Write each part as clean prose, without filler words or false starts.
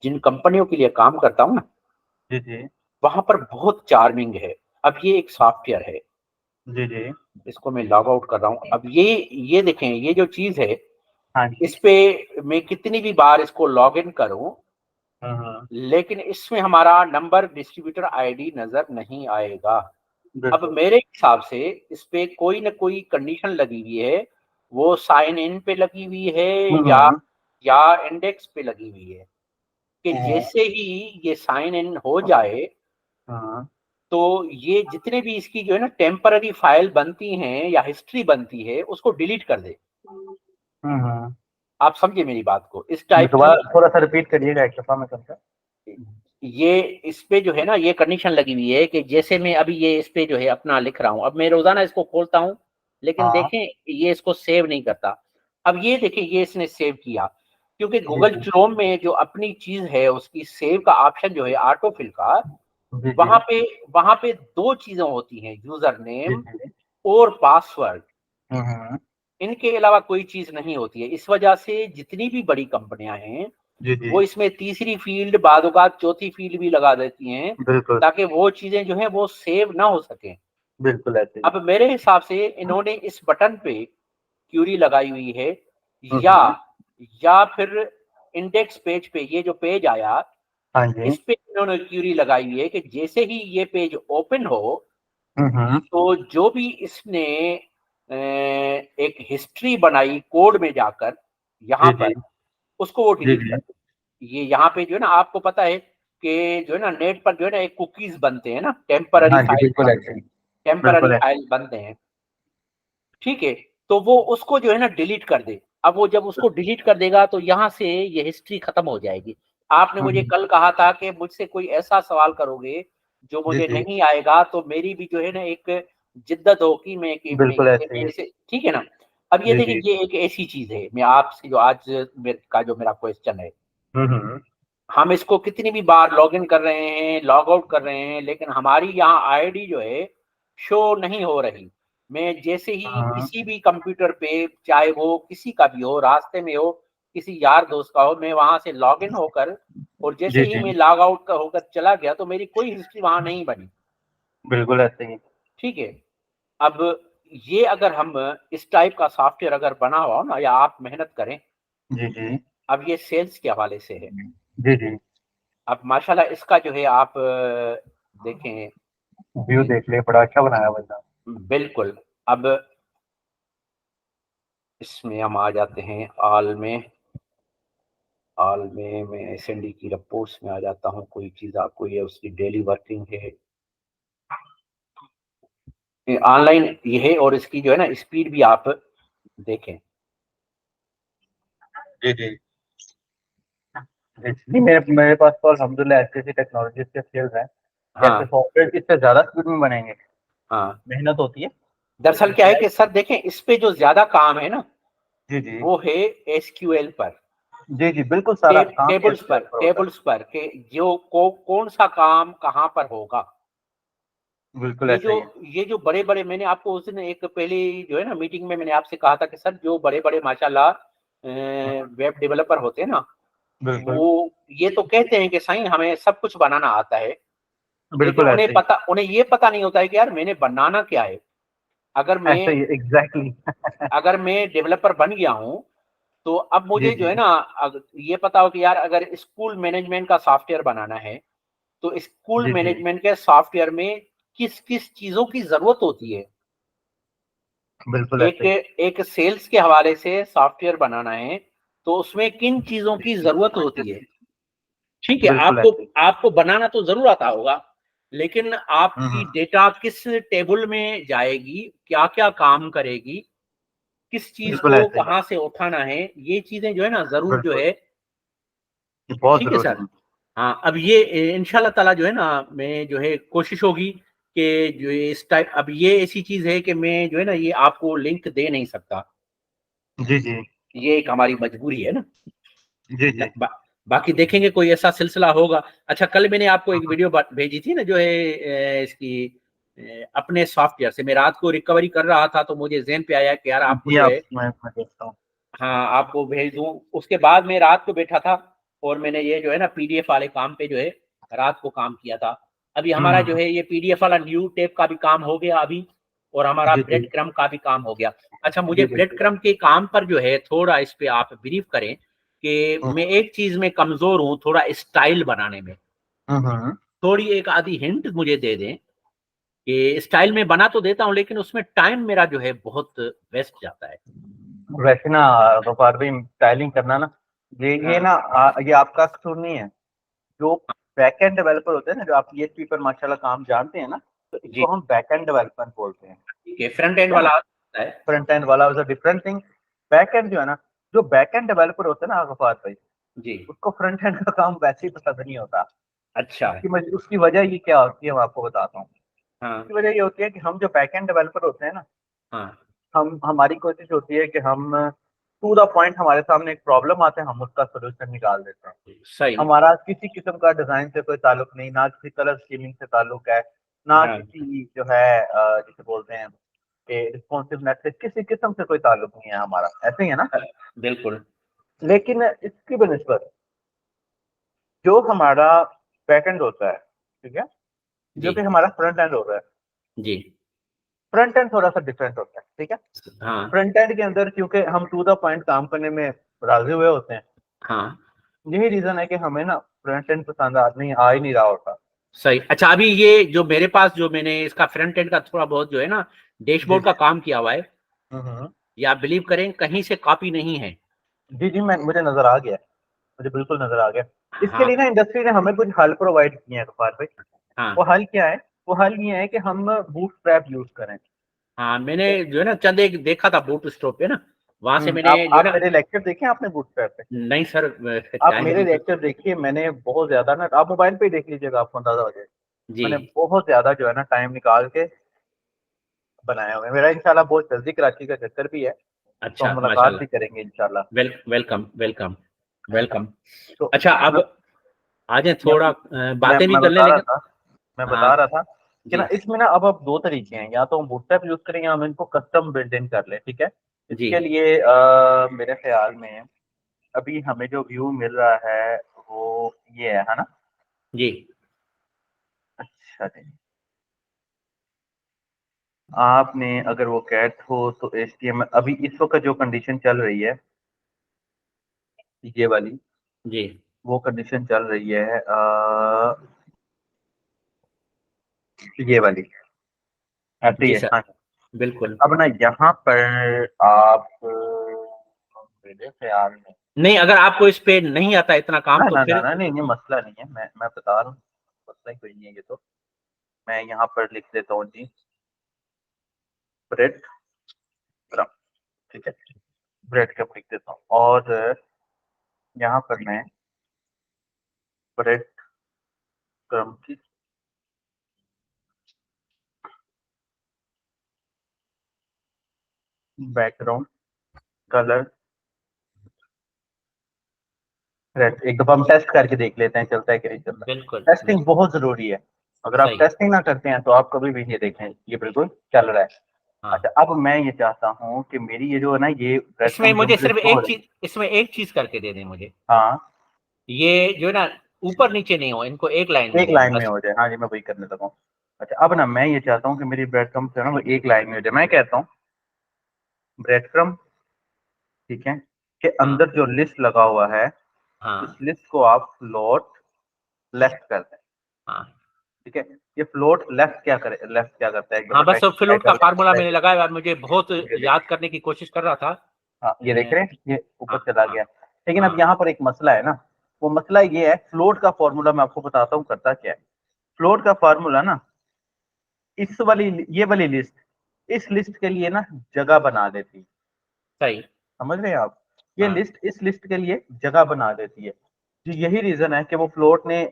जिन कंपनियों के लिए काम करता हूँ ना, जी, जी। वहाँ पर बहुत चार्मिंग है। अब ये एक सॉफ्टवेयर है, जी, जी। इसको मैं लॉग आउट कर रहा हूँ। अब ये देखें, ये जो चीज़ है, हाँ जी। इस पे मैं कितनी भी बार इसको लॉगिन करूँ, हाँ, हाँ। लेकिन इसमें हमारा नंबर डिस्ट्रीब्यूटर आईडी नज़र नहीं आएगा। अब बिल्कुल। मेरे हिसाब से इस पे कोई न कोई कंडीशन लगी हुई है, वो साइन इन पे लगी हुई है हुँ, या हुँ। इंडेक्स पे लगी हुई है, कि हाँ, जैसे ही ये साइन इन हो जाए, हाँ। तो ये जितने भी इसकी जो है ना टेम्पररी फाइल बनती हैं या हिस्ट्री बनती है, उसको डिलीट कर दे। हुँ, हुँ। आप समझे मेरी बात को? इस टाइप की दोबारा थोड़ा-सा रिपीट करिएगा एक दफ़ा मैं समझा। ये इस पे जो है ना ये कंडीशन लगी हुई है कि जैसे मैं अभी ये इस पे जो है अपना लिख रहा हूँ, अब मैं रोज़ाना इसको खोलता हूँ, लेकिन हाँ। देखें ये इसको सेव नहीं करता। अब ये देखिए ये इसने सेव किया, क्योंकि जी, गूगल जी। क्रोम में जो अपनी चीज़ है उसकी सेव का ऑप्शन जो है ऑटो फिल का, जी, वहाँ जी। पे वहाँ पे 2 चीज़ें होती हैं, यूज़र जी, नेम जी। और पासवर्ड। हुँ, हुँ। इनके अलावा कोई चीज़ नहीं होती है। इस वजह से जितनी भी बड़ी कंपनियाँ हैं, जी, जी। वो इसमें तीसरी फ़ील्ड बाद-ओ-बाद चौथी फ़ील्ड भी लगा देती हैं, बिल्कुल, ताकि वो चीज़ें जो हैं वो सेव ना हो सकें। बिल्कुल ऐसे ही। अब मेरे हिसाब से इन्होंने इस बटन पे क्यूरी लगाई हुई है, हुँ, या हुँ। फिर इंडेक्स पेज पे ये जो पेज आया, हाँ जी। इस पे इन्होंने क्यूरी लगाई हुई है कि जैसे ही ये पेज ओपन हो, हुँ, हुँ। तो जो भी इसने एक हिस्ट्री बनाई कोड में जाकर यहाँ जी, पर, जी। उसको वो जी, डिलीट कर जी। दे। ये यहाँ पे जो है ना आपको पता है कि जो है ना नेट पर जो है ना एक कुकीज़ बनते हैं ना, टेम्पररी हाँ जी, फाइल बिल्कुल बनते ऐसे हैं, ही। टेम्पररी बिल्कुल ऐसे फाइल बनते हैं, ठीक है? तो वो उसको जो है ना डिलीट कर दे। अब वो जब उसको डिलीट कर देगा तो यहाँ से ये हिस्ट्री खत्म हो जाएगी। आपने हुँ, मुझे हुँ। कल कहा था कि मुझसे कोई ऐसा सवाल करोगे जो जी, मुझे जी। नहीं आएगा, तो मेरी भी जो है ना एक जिद्दत होगी बिल्कुल ऐसे मैं ही। इसे, ठीक है ना? अब ये जी, देखिए जी। ये एक ऐसी चीज़ है, मैं आपसे जो आज मेरा क्वेश्चन है, हुँ, हुँ। हम इसको कितनी भी बार लॉगिन कर रहे हैं, लॉग आउट कर रहे हैं, लेकिन हमारी यहाँ आईडी जो है शो नहीं हो रही। मैं जैसे ही हाँ। किसी भी कंप्यूटर पे, चाहे वो किसी का भी हो, रास्ते में हो, किसी यार दोस्त का हो, मैं वहाँ से लॉगिन होकर और जैसे जी, ही मैं जी। लॉग आउट होकर चला गया, तो मेरी कोई हिस्ट्री वहाँ नहीं बनी, बिल्कुल ऐसे ही। ठीक है? अब ये अगर हम इस टाइप का सॉफ्टवेयर अगर बना हुआ हो ना, या आप मेहनत करें, जी, जी। अब ये सेल्स के हवाले से है। जी, जी। अब माशाल्लाह इसका जो है आप देखें, व्यू देख लिए, बड़ा अच्छा बनाया हुआ था। बिल्कुल। अब इसमें हम आ जाते हैं ऑल में मैं एसएनडी की रिपोर्ट्स में आ जाता हूँ, कोई चीज़ आपको ये उसकी डेली वर्किंग है। ये ऑनलाइन ये है, और इसकी जो है ना स्पीड भी आप देखें। जी, जी। जी, मेरे मेरे पास तो अल्हम्दुलिल्लाह ऐसी-ऐसी टेक्नोलॉजीज़ के स्किल्स हैं, हाँ, कैसे सॉफ्टवेयर इससे ज़्यादा स्पीड में बनेंगे। हाँ। मेहनत होती है, दरअसल लेकिन क्या है क्या है। कि सर देखें, इस पे जो ज़्यादा काम है ना, जी, जी। वो है एसक्यूएल पर, जी, जी, बिल्कुल सारा काम ही एसक्यूएल पर होता है। टेबल्स पर कि जो को कौन-सा काम कहाँ पर होगा। बिल्कुल ये ऐसा जो ही है। ये जो बड़े-बड़े, मैंने आपको उस दिन एक पहले जो है ना मीटिंग में मैंने आपसे कहा था कि सर जो बड़े-बड़े माशाल्लाह वेब डेवलपर होते हैं ना, बिल्कुल, वो ये तो कहते हैं कि साईं हमें सब कुछ बनाना आता है, लेकिन बिल्कुल ऐसे ही। उन्हें ये पता नहीं होता है कि यार मैंने बनाना क्या है? अगर ऐसा मैं ही है, एग्ज़ैक्टली। अगर मैं डेवलपर बन गया हूँ, तो अब जी, मुझे जो जी। है ना ये पता हो कि यार अगर स्कूल मैनेजमेंट का सॉफ्टवेयर बनाना है, तो स्कूल जी, जी। मैनेजमेंट के सॉफ्टवेयर में किस-किस चीज़ों की ज़रूरत होती है। बिल्कुल एक ऐसे ही। एक सेल्स के हवाले से सॉफ्टवेयर बनाना है, तो उसमें किन चीज़ों की ज़रूरत होती है। ठीक है, बिल्कुल आपको ऐसे ही। आपको बनाना तो ज़रूर आता होगा, लेकिन हुँ, आपकी हुँ। डेटा किस टेबल में जाएगी, क्या-क्या काम करेगी, किस चीज़ बिल्कुल को ऐसे ही। कहाँ से उठाना है, ये चीज़ें जो है ना ज़रूर जो बिल्कुल, है, ये बहुत ठीक है ज़रूरी सर। है। हाँ, अब ये इंशाल्लाह ताला जो है ना, मैं जो है कोशिश होगी कि जो ये इस टाइप, अब ये ऐसी चीज़ है कि मैं जो है ना ये आपको लिंक दे नहीं सकता, जी, जी। ये एक हमारी मजबूरी है ना। जी, न जी। बा बाकी देखेंगे कोई ऐसा सिलसिला होगा। अच्छा, कल मैंने आपको एक वीडियो भेजी थी ना जो है इसकी अपने सॉफ्टवेयर से मैं रात को रिकवरी कर रहा था, तो मुझे ज़हन पे आया कि यार आपको जी, जो आप है, मैं देखता हूँ। हाँ, आपको भेज दूँ। उसके बाद मैं रात को बैठा था और मैंने ये जो है ना पीडीएफ वाले काम पे जो है रात को काम किया था। अभी हमारा जो हम्म। है ये पीडीएफ वाला न्यू टेप का भी काम हो गया अभी, और हमारा जी जी ब्रेड क्रम का भी काम हो गया। अच्छा, मुझे जी ब्रेड बिल्कुल। क्रम के काम पर जो है थोड़ा इस पे आप ब्रीफ करें कि हम्म मैं एक चीज में कमजोर हूँ, थोड़ा स्टाइल बनाने में। हम्म। थोड़ी एक आधी हिंट मुझे दे दें कि स्टाइल में बना तो देता हूँ लेकिन उसमें टाइम मेरा जो है बहुत वेस्ट जाता है। वैसे ना गफार भाई, स्टाइलिंग करना ना, ये हाँ ना ये आपका कसूर नहीं है। जो बैकएंड डेवलपर होते हैं ना, जो आप पीएचपी पर माशाल्लाह काम जानते हैं ना, तो जी, इसको हम बैकएंड डेवलपर बोलते हैं। ठीक है, फ्रंट एंड ठीक है ना। वाला होता है। फ्रंट एंड वाला is a different thing. Backend जो है ना, जो बैकएंड डेवलपर होता है ना गफार भाई, जी, उसको फ्रंट एंड का काम वैसे ही पसंद नहीं होता। अच्छा, उसकी वजह ये क्या होती है, मैं आपको बताता हूँ। हाँ उसकी वजह ये होती है कि हम जो बैकएंड डेवलपर होते हैं ना, हाँ, हम हमारी कोशिश होती है कि हम टू द पॉइंट, हमारे सामने एक प्रॉब्लम आते हैं, हम उसका सोल्यूशन निकाल देते हैं। सही, हमारा किसी किस्म का डिजाइन से कोई ताल्लुक नहीं, ना किसी कलर स्कीमिंग से ताल्लुक है, ना हाँ किसी जो है जिसे बोलते हैं कि रिस्पॉन्सिवनेस से किसी किस्म से कोई ताल्लुक नहीं है हमारा, ऐसे ही है ना। बिल्कुल, लेकिन इसकी बनस्बत जो हमारा बैकएंड होता है, ठीक है, जी जो कि हमारा फ्रंट एंड होता है, जी, फ्रंट एंड थोड़ा सा डिफरेंट होता है, ठीक है। हाँ फ्रंट एंड के अंदर क्योंकि हम टू द पॉइंट काम करने में राजी हुए होते हैं, हाँ, यही रीजन है कि हमें ना फ्रंट एंड पसंद आ ही नहीं रहा होता। सही। अच्छा, अभी ये जो मेरे पास जो मैंने इसका फ्रंट एंड का थोड़ा बहुत जो है ना जी डैशबोर्ड का जी। काम किया हुआ है, हम्म। या आप बिलीव करें कहीं से कॉपी नहीं है। जी जी, मैं मुझे नजर आ गया, मुझे बिल्कुल नजर आ गया। इसके हाँ लिए ना इंडस्ट्री ने हमें कुछ हल प्रोवाइड किए हैं गफार भाई। हाँ वो हल क्या है? वो हल ये है कि हम बूटस्ट्रैप यूज करें। हाँ, मैंने ठीक है। जो है ना चंद एक देखा था बूट स्टॉप पे ना, वहां से मैंने जो है आप ना। मेरे लेक्चर देखे आपने बूटस्ट्रैप पे? नहीं सर, आप टाइम मेरे नहीं था। लेक्चर देखिए, मैंने बहुत ज्यादा ना, आप मोबाइल पे ही देख लीजिएगा, आपको अंदाजा हो जाएगा। जी, मैंने बहुत ज्यादा जो है ना टाइम निकाल के बनाया हुआ है। मेरा इंशाल्लाह बहुत जल्दी कराची का चक्कर भी है, तो हम अच्छा, मुलाकात माशाल्लाह, भी करेंगे इंशाल्लाह। Welcome welcome welcome. तो अच्छा, अब मैं आ जाए मैं थोड़ा मैं, बातें भी मैं कर लें बता रहा लेकिन। था मैं हाँ बता रहा था कि जी ना, इसमें ना अब दो तरीके हैं, या तो हम बूटस्ट्रैप यूज करें या हम इनको कस्टम बिल्ड इन कर लें, ठीक है। जी इसके लिए मेरे ख्याल में अभी हमें जो व्यू मिल रहा है वो ये है ना। जी, अच्छा जी। आपने अगर वो कैट हो तो HTML, अभी इस वक्त जो कंडीशन चल रही है, ये वाली, जी वो कंडीशन चल रही है ये वाली, ऐसे ही जी है, सर, हाँ। बिल्कुल। अब ना यहाँ पर आप मेरे ख्याल में, नहीं, अगर आपको इस पे नहीं आता इतना काम ना तो ना ना फिर। ना, नहीं, ये मसला नहीं है, मैं बता रहा हूँ, मसला ही कोई नहीं है ये तो। मैं यहाँ पर लिख देता हूँ जी, ब्रेड क्रम, ठीक है, ब्रेड क्रम लिख देता हूँ, और यहाँ पर मैं ब्रेड क्रम की बैकग्राउंड कलर रेड, एक दफा हम टेस्ट करके देख लेते हैं चलता है कि नहीं चलता। बिल्कुल टेस्टिंग बिल्कुल, बहुत जरूरी है। अगर आप सही, टेस्टिंग ना करते हैं तो आप कभी भी ये देखें, ये बिल्कुल चल रहा है। हाँ। अच्छा, अब मैं ये चाहता हूँ कि मेरी ये जो है ना, ये ब्रेड इसमें क्रम जो मुझे मुझे सिर्फ शो हो एक रही है। चीज, इसमें एक चीज करके दे दें मुझे। हाँ, ये जो है ना ऊपर नीचे नहीं हो, इनको एक लाइन में एक दे दें लाइन में बस। हो जाए, हाँ जी, मैं वही करने लगा हूँ। अच्छा, अब ना मैं ये चाहता हूँ कि मेरी ब्रेड क्रम जो है ना वो एक लाइन में हो जाए। मैं कहता हूँ ब्रेड क्रम, ठीक है, के हाँ अंदर जो लिस्ट लगा हुआ है, इस हाँ लिस्ट को आप फ्लोट लेफ्ट कर दें, हाँ ठीक है। ये फ्लोट लेफ्ट क्या करे, लेफ्ट क्या करता है, एक दफा हाँ, बस टेक्स्ट फ्लूट का फार्मूला मैंने लगाया और मुझे बहुत ये देख, याद करने की कोशिश कर रहा था। हाँ ये देख रहे हैं, ये ऊपर हाँ चला हाँ गया। लेकिन अब हाँ, यहाँ पर एक मसला है ना। वो मसला ये है, फ्लोट का फॉर्मूला मैं आपको बताता हूँ करता क्या है। फ्लोट का फार्मूला ना, इस वाली, ये वाली लिस्ट, इस लिस्ट के लिए ना जगह बना देती है। सही, समझ रहे हैं आप? ये हाँ लिस्ट इस लिस्ट के लिए जगह बना देती है। तो यही रीजन है कि वो फ्लोट ने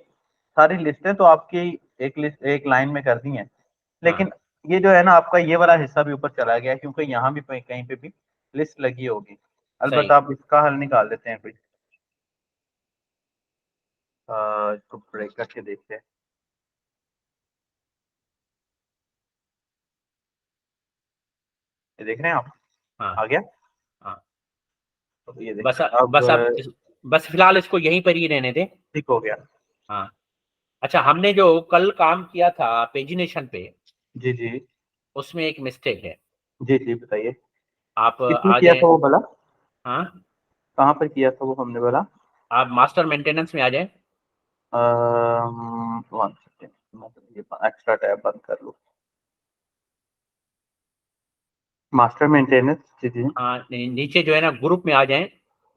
सारी लिस्टें तो आपकी एक लिस्ट एक लाइन में कर दी हैं, हाँ, लेकिन ये जो है ना आपका ये वाला हिस्सा भी ऊपर चला गया, क्योंकि यहाँ भी कहीं पे भी लिस्ट लगी होगी। सही, अलबत्त आप इसका हल निकाल देते हैं कोई, इसको ब्रेक करके देखते हैं। ये देख रहे हैं आप? हाँ आ गया। हाँ, तो ये बस देखें अब, बस अब बस फिलहाल इसको यहीं पर ही रहने दें। ठीक हो गया। हाँ। अच्छा, हमने जो कल काम किया था पेजिनेशन पे, जी जी। उसमें एक मिस्टेक है। जी जी बताइए। आप किसने आ किया जाएं। था वो भला? हाँ, कहाँ पर किया था वो हमने भला? आप मास्टर मेंटेनेंस में आ जाएं। वन सेकेंड, ये एक्स्ट्रा टैब बंद कर लो। मास्टर मेंटेनेंस, जी जी। हाँ, नीचे जो है ना ग्रुप में आ जाएं,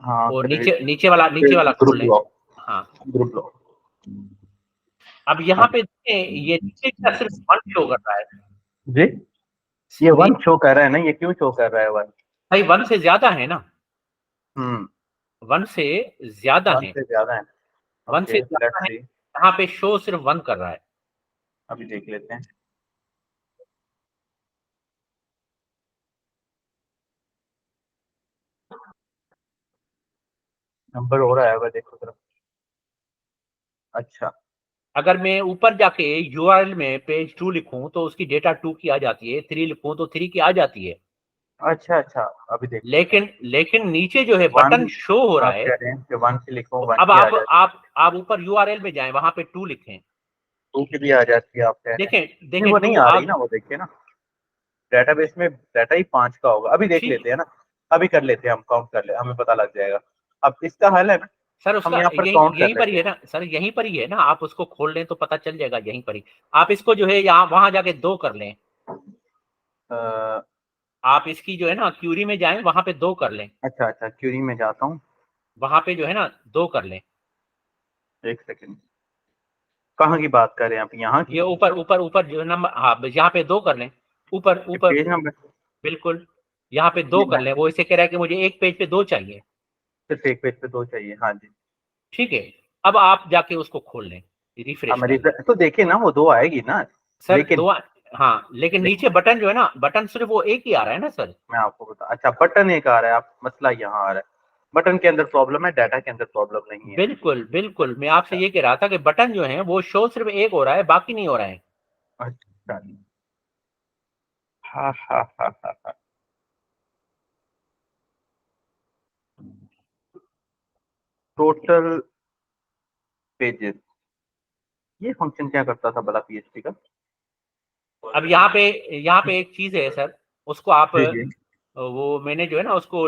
हाँ और फिर नीचे वाला ग्रुप खोल लें। ब्लॉक। हाँ। Group block. अब यहाँ पे देखें, ये नीचे का सिर्फ वन शो कर रहा है। जी। ये नी- वन शो कर रहा है ना, ये क्यों शो कर रहा है वन? भाई, वन से ज्यादा है ना, हम्म। वन से ज्यादा वन है, से ज्यादा है। वन से ओके लेट्स ज्यादा है। सी। यहाँ पे शो सिर्फ वन कर रहा है। अभी देख लेते हैं। नंबर हो रहा है वह, देखो जरा। अच्छा अगर मैं ऊपर जाके यूआरएल में पेज 2 लिखूं तो उसकी डेटा 2 की आ जाती है, 3 लिखूं तो 3 की आ जाती है। अच्छा अच्छा। अभी देख लेते हैं। लेकिन नीचे जो है वन, बटन शो हो रहा आप है। कह रहे हैं कि वन की लिखो, तो वन अब की आ जाती आप ऊपर यूआरएल में जाएं, वहां पे 2 लिखें। है, टू की भी आ जाती है, आप कह रहे हैं। देखें नहीं देखें वो 2 नहीं आ आ। रही ना, वो देखिए ना, डेटाबेस में डाटा ही 5 का होगा। अभी देख ठीक। लेते हैं ना। अभी कर लेते हैं, हम काउंट कर ले, हमें पता लग जाएगा। अब इसका हल है ना, सर, हम उसका यहाँ पर यहीं काउंट कर यहीं पर ही लेते है हैं। ना सर, यहीं पर ही है ना, आप उसको खोल लें तो पता चल जाएगा यहीं पर ही। आप इसको जो है यहाँ वहां जाके 2 कर लें। आप इसकी जो है ना क्यूरी में जाएं, वहां पे 2 कर लें। अच्छा अच्छा, क्यूरी में जाता हूँ। वहां पे जो है ना 2 कर लें। एक सेकंड, कहाँ की बात कर रहे हैं आप, यहाँ की? ये ऊपर ऊपर ऊपर जो है नंबर, हाँ, यहाँ पे 2 कर लें। ऊपर ऊपर। Page number? बिल्कुल। यहाँ पे 2 कर लें, वो इसे कह रहा है कि मुझे एक पेज पे 2 चाहिए। सिर्फ एक पेज पे 2 चाहिए, हाँ जी। ठीक है। अब आप जाके उसको खोल लें, रिफ्रेश हमारी कर लें। तो देखिए ना, वो 2 आएगी ना। सर, लेकिन 2। हाँ, लेकिन नीचे बटन जो है ना, बटन सिर्फ वो एक ही आ रहा है ना सर। मैं आपको बता, अच्छा बटन एक आ रहा है, आप मसला यहाँ आ रहा है। बटन के अंदर प्रॉब्लम है, डाटा के अंदर प्रॉब्लम नहीं है। बिल्कुल बिल्कुल, मैं आपसे अच्छा ये कह रहा था कि बटन जो है वो शो सिर्फ एक हो रहा है, बाकी नहीं हो रहा है। अच्छा। हाँ हाँ हाँ हाँ हाँ। टोटल पेजेस, ये फंक्शन क्या करता था भला पीएचपी का? अब यहाँ पे एक चीज है सर, उसको आप, जी जी। वो मैंने जो है ना उसको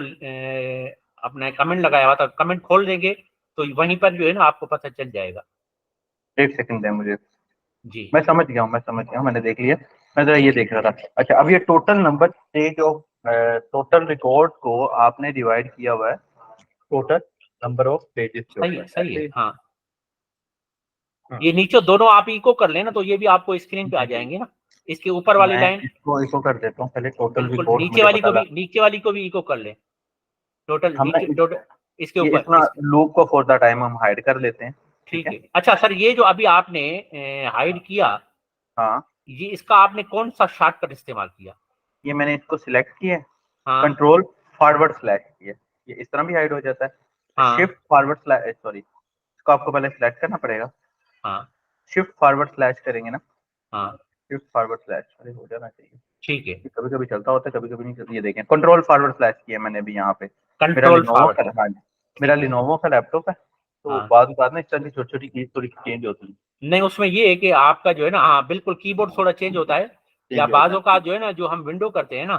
अपना कमेंट लगाया हुआ था, कमेंट खोल देंगे तो वहीं पर जो है ना आपको पता चल जाएगा। एक सेकंड है मुझे। जी। मैं समझ गया हूँ, मैं समझ गया हूँ, मैंने देख लिया। मैं जरा ये देख रहा था। अच्छा, अब ये टोटल नंबर से जो टोटल रिकॉर्ड को आपने डिवाइड किया हुआ है टोटल नंबर ऑफ पेजेस के सही ऊपर, है, सही है। ऐसे? हाँ, हाँ। ये नीचे दोनों आप इको कर लेना तो ये भी आपको स्क्रीन पे आ जी जी। जाएंगे ना। इसके ऊपर वाली मैं लाइन। इसको इसको कर देता हूँ पहले, टोटल बिल्कुल, रिकॉर्ड मुझे पता लगा। नीचे वाली को भी इको कर ले। टोटल हम नीचे, टोटल इसके ये ऊपर इसमें लूप को फॉर द टाइम हम हाइड कर लेते हैं। ठीक ठीक है। है। अच्छा सर, ये जो अभी आपने हाइड किया, हाँ, ये इसका आपने कौन सा शॉर्टकट इस्तेमाल किया? ये मैंने इसको सिलेक्ट किया है, हाँ। कंट्रोल फॉरवर्ड स्लैश किया। ये इस तरह भी हाइड हो जाता है। हाँ। शिफ्ट फॉरवर्ड स्लैश, सॉरी, इसको आपको पहले सिलेक्ट करना पड़ेगा। हाँ। शिफ्ट फॉरवर्ड स्लैश करेंगे ना, हाँ। शिफ्ट फॉरवर्ड स्लैश, अरे हो जाना चाहिए। ठीक है। कभी कभी चलता होता है, कभी कभी नहीं चलता। ये देखें, कंट्रोल फॉरवर्ड स्लैश किया मैंने भी यहाँ पे। मेरा कंट्रोल लिनोवो फॉरवर्ड। का, हाँ जी, मेरा ठीक है। लिनोवो का लैपटॉप है, तो हाँ। बाद में इस तरह की छोटी छोटी चीज थोड़ी चेंज होती है। नहीं, उसमें ये है कि आपका जो है ना, हाँ बिल्कुल, कीबोर्ड थोड़ा चेंज होता है। या चेंज बाज होता है। औकात जो है ना, जो हम विंडो करते हैं ना,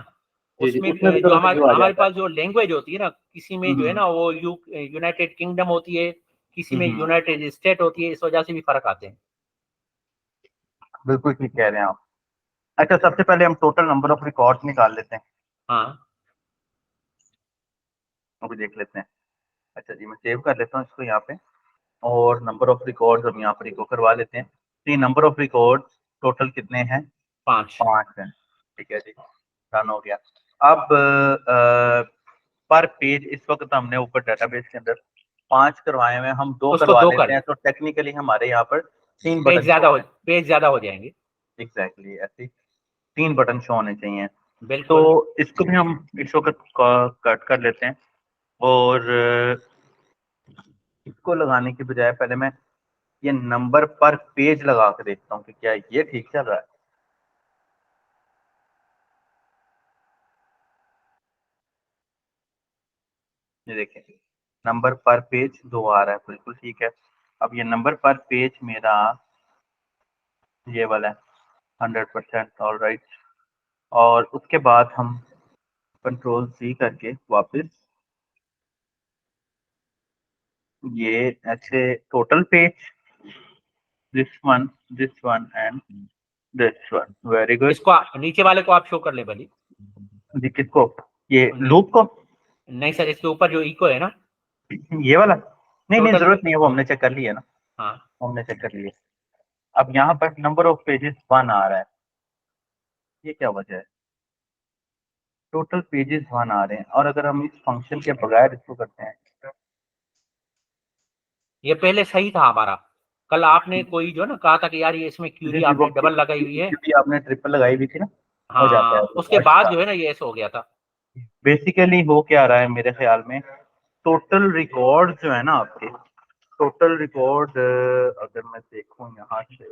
जी जी, उसमें उसमें भी जो कभी हमारे कभी आ हमारे जाता है। पास जो लैंग्वेज होती है ना, किसी में जो है हम्म ना वो यूनाइटेड किंगडम होती है, किसी में हम्म। यूनाइटेड स्टेट होती है, इस वजह से भी फर्क आते हैं। बिल्कुल ठीक कह रहे हैं आप। अच्छा, सबसे पहले हम टोटल नंबर ऑफ रिकॉर्ड्स निकाल लेते हैं। हाँ। अभी देख लेते हैं। अच्छा जी, मैं सेव कर लेता हूँ इसको यहाँ पे, और नंबर ऑफ रिकॉर्ड्स हम यहाँ पर इको करवा लेते हैं। तो ये नंबर ऑफ रिकॉर्ड्स टोटल कितने हैं? 5। 5 हैं। ठीक है जी, डन हो गया। अब पर पेज इस वक्त हमने ऊपर डेटाबेस के अंदर 5 करवाए हुए हैं, हम 2 उसको करवा 2 कर लेते हैं लें। तो टेक्निकली हमारे यहाँ पर 3 बटन शो है। पेज ज्यादा हो जाएंगे। एग्जैक्टली ऐसे 3 बटन शो होने चाहिए। तो बिल्कुल। इसको भी हम इस वक्त कट कर लेते हैं, और इसको लगाने की बजाय पहले मैं ये नंबर पर पेज लगा के देखता हूँ कि क्या ये ठीक चल रहा है। ये देखें, नंबर पर पेज 2 आ रहा है, बिल्कुल ठीक है। अब ये नंबर पर पेज मेरा ये वाला है 100%, ऑल राइट। और उसके बाद हम कंट्रोल C करके वापस ये ऐसे total page, this one and this one, very good. इसको नीचे वाले को आप शो कर ले भली। जी किसको? ये लूप को? नहीं सर, इसके ऊपर जो इको है ना, ये वाला नहीं टोटल। जरूरत नहीं है, वो हमने चेक कर लिया ना, हाँ, हमने चेक कर लिया। अब यहाँ पर नंबर ऑफ पेजेस 1 आ रहा है, ये क्या वजह है? टोटल पेजेस 1 आ रहे हैं, और अगर हम इस फंक्शन के बगैर इसको करते हैं, ये पहले सही था हमारा। कल आपने कोई जो ना कहा था कि यार ये इसमें क्यूरी जी वो आपने डबल लगाई हुई है। क्योंकि आपने ट्रिपल लगाई हुई थी ना, हो जाता है। हाँ, उसके बाद जो है ना ये ऐसा हो गया था। बेसिकली हो क्या रहा है मेरे ख्याल में, टोटल रिकॉर्ड जो है ना आपके, टोटल रिकॉर्ड अगर मैं देखूं यहाँ से,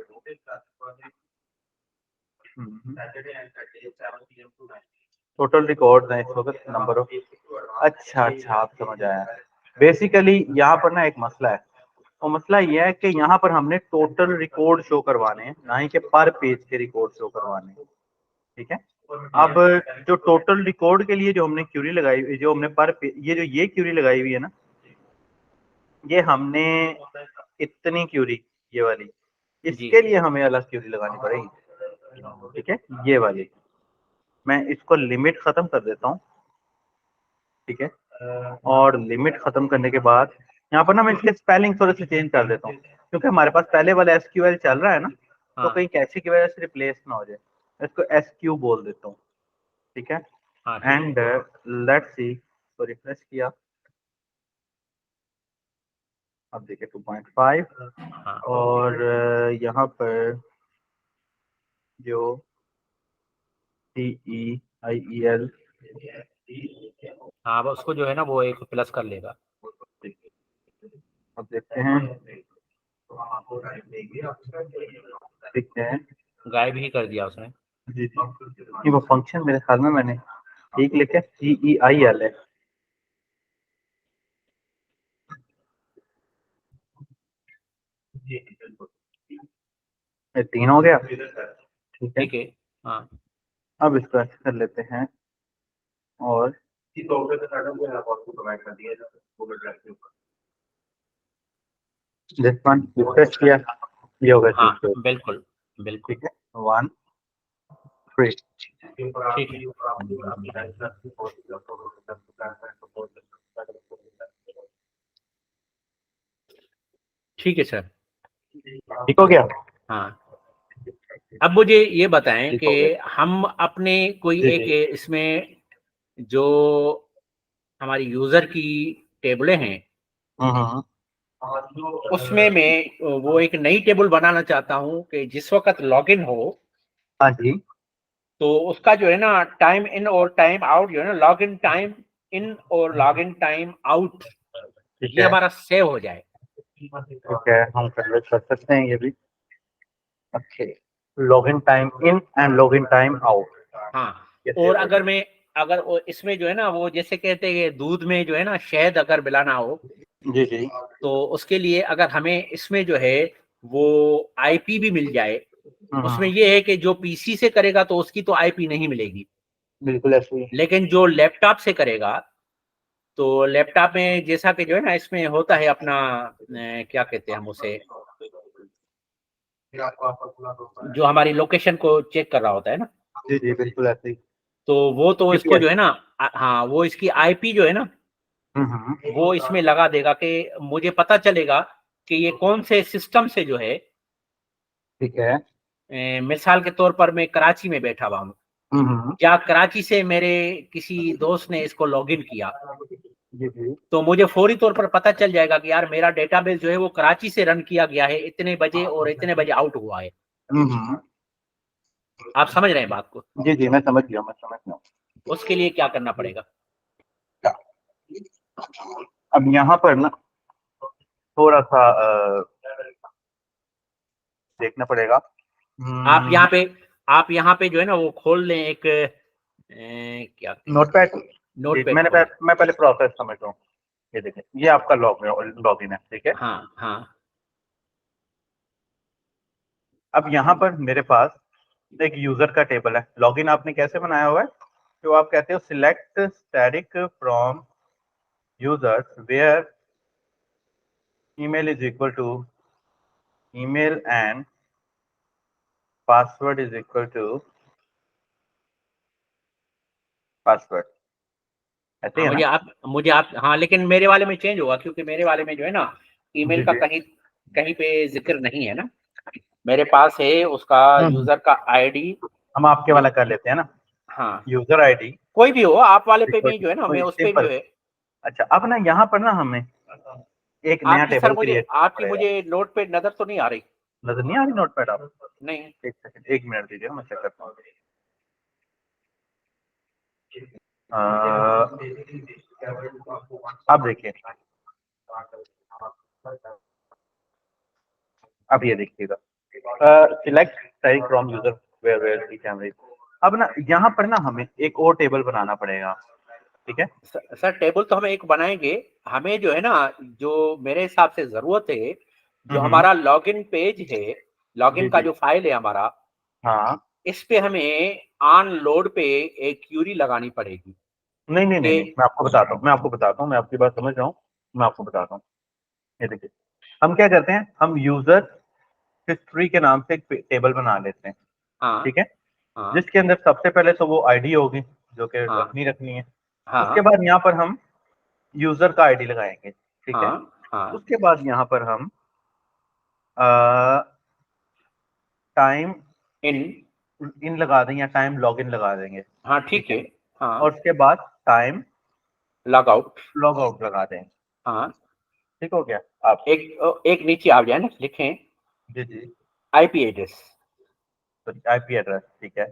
टोटल रिकॉर्ड है इस वक्त नंबर ऑफ, अच्छा आप समझ आया। बेसिकली यहाँ पर ना एक मसला है, और मसला यह है कि यहाँ पर हमने टोटल रिकॉर्ड शो करवाने हैं, ना ही कि पर पेज के रिकॉर्ड शो करवाने हैं, ठीक है। अब जो टोटल रिकॉर्ड के लिए जो हमने क्यूरी लगाई, जो हमने पर ये क्यूरी लगाई हुई है ना, ये हमने इतनी क्यूरी, ये वाली, इसके लिए हमें अलग क्यूरी लगानी पड़ेगी, ठीक है। ये वाली मैं इसको लिमिट खत्म कर देता हूँ, ठीक है। और लिमिट खत्म करने के बाद यहाँ पर ना मैं इसके स्पेलिंग थोड़े से चेंज कर देता हूँ, क्योंकि हमारे पास पहले वाला एसक्यूएल चल रहा है ना, तो हाँ, कहीं कैसे की वजह से रिप्लेस ना हो जाए, इसको एसक्यू बोल देता हूँ, ठीक है। हाँ, ठीक है। एंड लेट्स सी, तो रिफ्रेश किया, अब देखिए 2.5, हाँ, और यहाँ पर जो TEIEL, हाँ, अब उसको जो है ना वो एक प्लस कर लेगा। अब देखते हैं, ठीक है गायब ही कर दिया उसने। जी ये वो फंक्शन मेरे ख्याल में मैंने ठीक लिखे, TEIL है, ये 3 हो गया, ठीक है। ठीक है। हाँ, अब इसको ऐसे कर लेते हैं, और जिस वन रिफ्रेश किया, ये हो गया हाँ, 3, बिल्कुल बिल्कुल। ठीक है। 1 3, ठीक है। ठीक है सर। ठीक हो गया, हाँ, अब मुझे ये बताएं ठीक कि हो गया हम अपने कोई जी एक जी। इसमें जो हमारी यूजर की टेबलें हैं, हम्म, उसमें मैं वो एक नई टेबल बनाना चाहता हूं कि जिस वक्त लॉगिन हो हाँ जी, तो उसका जो है ना टाइम इन और टाइम आउट जो है ना, लॉगिन टाइम इन और लॉगिन टाइम आउट, ठीक ये है हमारा सेव हो जाए। ठीक है, हम कन्वर्ट कर सकते हैं ये भी, okay. Login time in and login time out, हाँ, ये और सेव हो अगर मैं अगर इसमें जो है ना वो जैसे कहते हैं कि दूध में जो है ना शहद अगर मिलाना हो, जाए, जी जी। तो उसके लिए अगर हमें इसमें जो है वो आईपी भी मिल जाए। उसमें हम्म, ये है कि जो पीसी से करेगा तो उसकी तो आईपी नहीं मिलेगी, बिल्कुल ऐसे ही। लेकिन जो लैपटॉप से करेगा तो लैपटॉप में जैसा कि जो है ना इसमें होता है अपना क्या कहते हैं हम उसे, जो हमारी लोकेशन को चेक कर रहा होता है ना, जी जी बिल्कुल ऐसे ही। तो वो तो इसको यूपीएस, जो है ना हाँ वो इसकी आईपी जो है ना हम्म, वो इसमें लगा देगा कि मुझे पता चलेगा कि ये कौन से सिस्टम से जो है, ठीक है, मिसाल के तौर पर मैं कराची में बैठा हुआ हूँ, हम्म, या कराची से मेरे किसी दोस्त ने इसको लॉगिन किया, जी जी, तो मुझे फौरी तौर पर पता चल जाएगा कि यार मेरा डेटाबेस जो है वो कराची से रन किया गया है इतने बजे और इतने बजे आउट हुआ है। हम्म, आप समझ रहे हैं बात को? जी जी मैं समझ गया, मैं समझ गया। उसके लिए क्या करना पड़ेगा? अब यहाँ पर ना थोड़ा सा देखना पड़ेगा। आप यहाँ पे आप यहाँ पे जो है ना वो खोल लें एक क्या कहते हैं, नोटपैड, नोट पैड मैं खोल लें। पहले प्रोसेस समझ रहा हूँ। ये देखिए, ये आपका लॉगिन है, ठीक है। हाँ हाँ अब यहाँ पर मेरे पास एक यूजर का टेबल है। लॉगिन आपने कैसे बनाया हुआ है, तो आप कहते हो select static from users where email is equal to email and password is equal to password, ऐसे ही हाँ। है ना? मुझे आप हाँ, लेकिन मेरे वाले में चेंज होगा, क्योंकि मेरे वाले में जो है ना, ईमेल जी का जी। कहीं कहीं पे जिक्र नहीं है ना। मेरे पास है उसका हम्म। यूजर का आईडी हम आपके जो। वाला कर लेते हैं ना, हाँ, यूजर आईडी कोई भी हो, आप वाले पे इक्वल भी टू, जो है ना, मैं कोई उस पे भी सिंपल। जो है। अच्छा, अब ना यहाँ पर ना हमें एक नया आपकी सर टेबल मुझे क्रिएट करना आपकी पड़ेगा। मुझे नोट पे नजर तो नहीं आ रही। नजर नहीं आ रही नोट पैड आप? नहीं। एक सेकंड, एक मिनट दीजिए, मैं चेक करता हूँ। अब देखिए, अब ये देखिएगा, select static from user where where the कैमरे। अब ना यहाँ पर ना हमें एक और टेबल बनाना पड़ेगा, ठीक है। सर टेबल तो हम एक बनाएंगे। हमें जो है ना, जो मेरे हिसाब से जरूरत है, जो हम्म। हमारा लॉगिन पेज है, लॉगिन जी का जी। जो फाइल है हमारा, हाँ। इस पे हमें ऑन लोड पे एक क्यूरी लगानी पड़ेगी नहीं नहीं नहीं कि। नहीं, मैं आपको बताता हूँ, मैं आपकी बात समझ रहा हूँ। मैं आपको बताता हूँ, ये देखिए, हम क्या करते हैं, हम यूजर हिस्ट्री के नाम से एक टेबल बना लेते हैं, हाँ ठीक है। हाँ जिसके अंदर सबसे पहले तो वो आईडी होगी जो कि हाँ रखनी रखनी है। उसके हाँ बाद यहाँ पर हम यूजर का आईडी लगाएंगे, ठीक है। हाँ हाँ। उसके बाद यहाँ पर हम टाइम इन। इन लगा देंगे या टाइम लॉग इन लगा देंगे, हाँ ठीक ठीक है। है। और हाँ। उसके बाद time log out. Log out लगा देंगे, हाँ। ठीक हो गया। आप एक नीचे आ जाए ना, लिखें जी जी, आईपी एड्रेस। तो आईपी एड्रेस, ठीक है।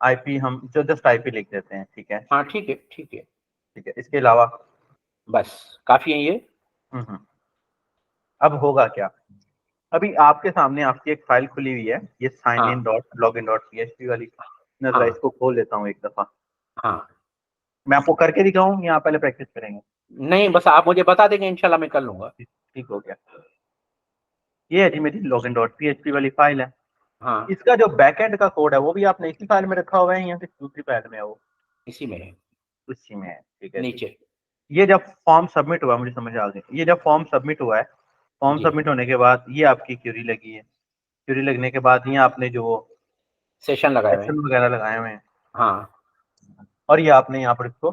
आईपी हम जो जस्ट आईपी लिख देते हैं, ठीक है। हाँ ठीक है ठीक है। ठीक है, इसके अलावा बस काफी है ये। हम्म। अब होगा क्या, अभी आपके सामने आपकी एक फाइल खुली हुई है, ये साइन इन हाँ dot log in dot PHP वाली। मैं जरा हाँ इसको खोल लेता हूँ एक दफा। हाँ। मैं आपको करके दिखाऊं या पहले प्रैक्टिस करेंगे? नहीं, बस आप मुझे बता देंगे, इंशाल्लाह मैं कर लूंगा। ठीक हो गया। ये है जी मेरी लॉग इन डॉट पीएचपी वाली फाइल है। हाँ, इसका जो बैकएंड का कोड है वो भी आपने इसी फाइल में रखा हुआ है या फिर दूसरी फाइल में है वो? इसी में है, उसी में है, ठीक है जी। नीचे। ये जब फॉर्म सबमिट हुआ, मुझे समझ आ गई, ये जब फॉर्म सबमिट हुआ है, फॉर्म जी। सबमिट होने के बाद ये आपकी क्यूरी लगी है। क्यूरी लगने के बाद ये आपने जो सेशन लगाए हुए हैं। सेक्शन वगैरह लगाए हुए हैं, हाँ और ये आपने यहाँ पर इसको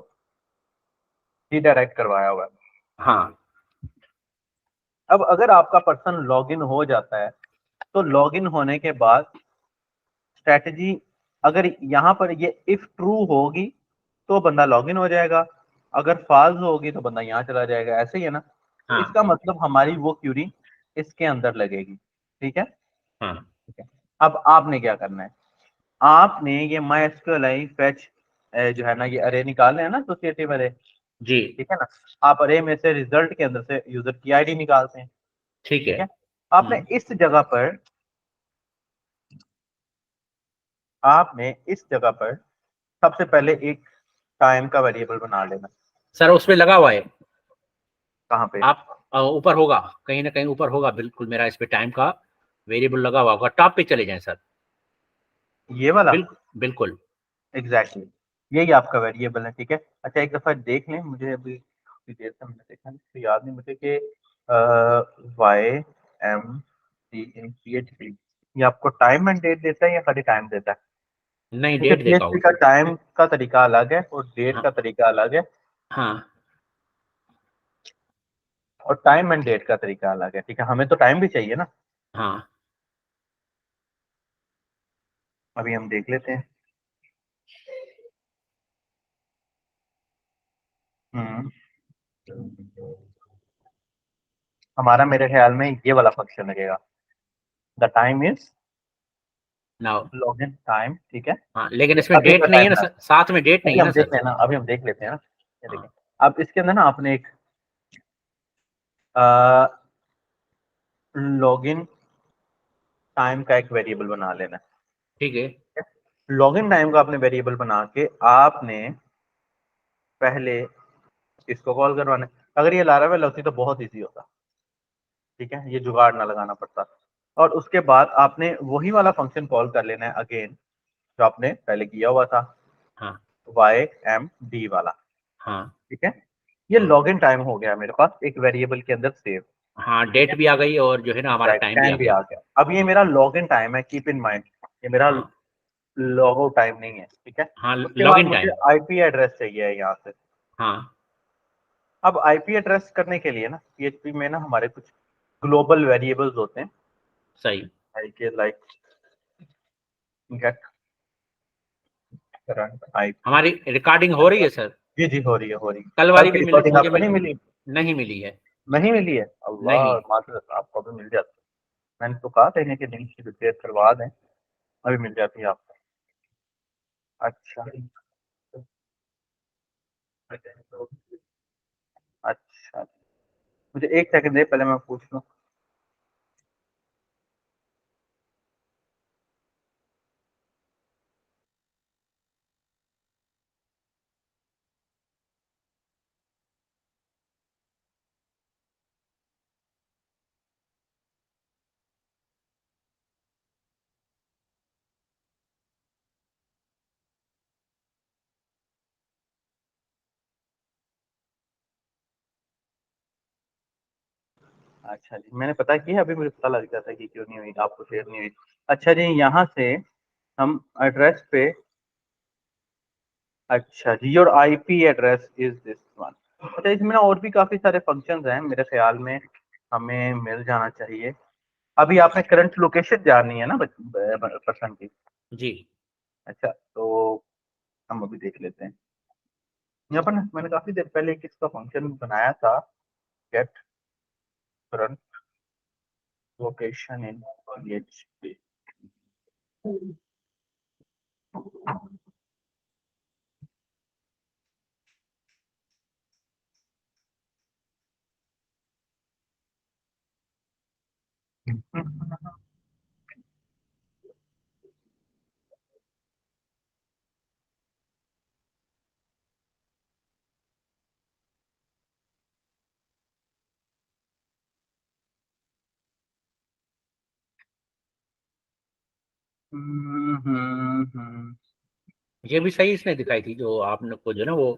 रीडायरेक्ट करवाया हुआ है। हाँ अब अगर आपका पर्सन लॉगिन हो जाता है, तो लॉगिन होने के बाद स्ट्रेटजी, अगर यहाँ पर ये इफ ट्रू होगी तो बंदा लॉगिन हो जाएगा, अगर फॉल्स होगी तो बंदा यहाँ चला जाएगा, ऐसे ही है ना। तो हाँ इसका मतलब हमारी वो क्यूरी इसके अंदर लगेगी, ठीक है। हाँ। ठीक है। अब आपने क्या करना है, आपने ये माई एसक्यूएल फेच जो है ना, ये अरे निकालने हैं ना, एसोसिएटिव अरे, जी ठीक है ना। आप अरे में से रिजल्ट के अंदर से यूजर की आईडी निकालते हैं, ठीक है। ठीक है। आपने इस जगह पर आपने इस जगह पर सबसे पहले एक टाइम का वेरिएबल बना लेना। सर उसमें लगा हुआ है। कहाँ पे? आप ऊपर होगा, कहीं ना कहीं ऊपर होगा, बिल्कुल मेरा इस पे टाइम का वेरिएबल लगा हुआ होगा, टॉप पे चले जाएं सर। ये वाला? बिल्कुल बिल्कुल। एग्जैक्टली यही आपका वेरिएबल है, ठीक है। अच्छा, एक दफा देख लें, मुझे अभी काफी देर से मैंने देखा नहीं, तो याद नहीं मुझे कि Y M C in P H P, ये आपको टाइम एंड डेट देता है या खाली टाइम देता है? नहीं, क्योंकि डेट देखा पीएचपी होगा। का टाइम का तरीका अलग है और डेट हाँ का तरीका अलग है, हाँ और टाइम एंड डेट का तरीका अलग है, ठीक है। हमें तो टाइम भी चाहिए ना। हाँ। अभी हम देख लेते हैं। हम्म। हमारा मेरे ख्याल में ये वाला फंक्शन लगेगा, the time is now. Login time, ठीक है। हाँ, लेकिन इसमें अभी का डेट नहीं है टाइम ना ना, सर, साथ में डेट नहीं अभी है हम ना देख सर। लेना, अभी हम देख लेते हैं ना, ये देखें। हाँ अब इसके अंदर ना आपने एक लॉगिन टाइम का एक वेरिएबल बना लेना ठीक है। है। लॉगिन टाइम का आपने वेरिएबल बना के आपने पहले इसको कॉल करवाना है। अगर ये लारावेल होती तो बहुत ईजी होता, ठीक है, ये जुगाड़ ना लगाना पड़ता। और उसके बाद आपने वही वाला फंक्शन कॉल कर लेना है अगेन, जो आपने पहले किया हुआ था, हाँ YMD वाला, हाँ ठीक है। ये हाँ लॉगिन टाइम हो गया मेरे पास एक वेरिएबल के अंदर सेव, हाँ, डेट भी आ गई और जो है ना हमारा टाइम भी टाइम आ भी गया। आ गया। अब ये मेरा लॉगिन टाइम है, कीप इन माइंड, ये मेरा हाँ लॉग आउट टाइम नहीं है, ठीक है। हाँ, उसके बाद लॉगिन मुझे टाइम। आईपी एड्रेस चाहिए यहाँ से। हाँ अब आईपी एड्रेस करने के लिए ना पीएचपी में ना हमारे कुछ ग्लोबल वेरिएबल्स होते हैं, सही। Like get current IP. हमारी रिकॉर्डिंग हो रही है सर? जी जी, हो रही है, हो रही है। कल कल वाली की भी रिकॉर्डिंग मुझे आपको नहीं मिली? नहीं मिली है। नहीं मिली है, अल्लाह नहीं। मात्र आपको भी मिल जाती है। मैंने तो कहा था इन्हें कि लिंक रिपेयर करवा दें, अभी मिल जाती है आपको। अच्छा अच्छा, मुझे एक सेकंड दे, पहले मैं पूछ लूँ। अच्छा जी, मैंने पता किया, अभी मुझे पता लग जाता है कि क्यों नहीं हुई, आपको शेयर नहीं हुई। अच्छा जी, यहाँ से हम एड्रेस पे, अच्छा जी, your IP address is this one. अच्छा, इसमें ना और भी काफी सारे फंक्शंस हैं, मेरे ख्याल में हमें मिल जाना चाहिए। अभी आपने करंट लोकेशन जाननी है ना पर्सन की? जी। अच्छा, तो हम अभी देख लेते हैं। यहाँ पर ना मैंने काफी देर पहले किसका फंक्शन बनाया था, get current location in PHP। ये भी सही इसने दिखाई थी जो आपने को जो ना वो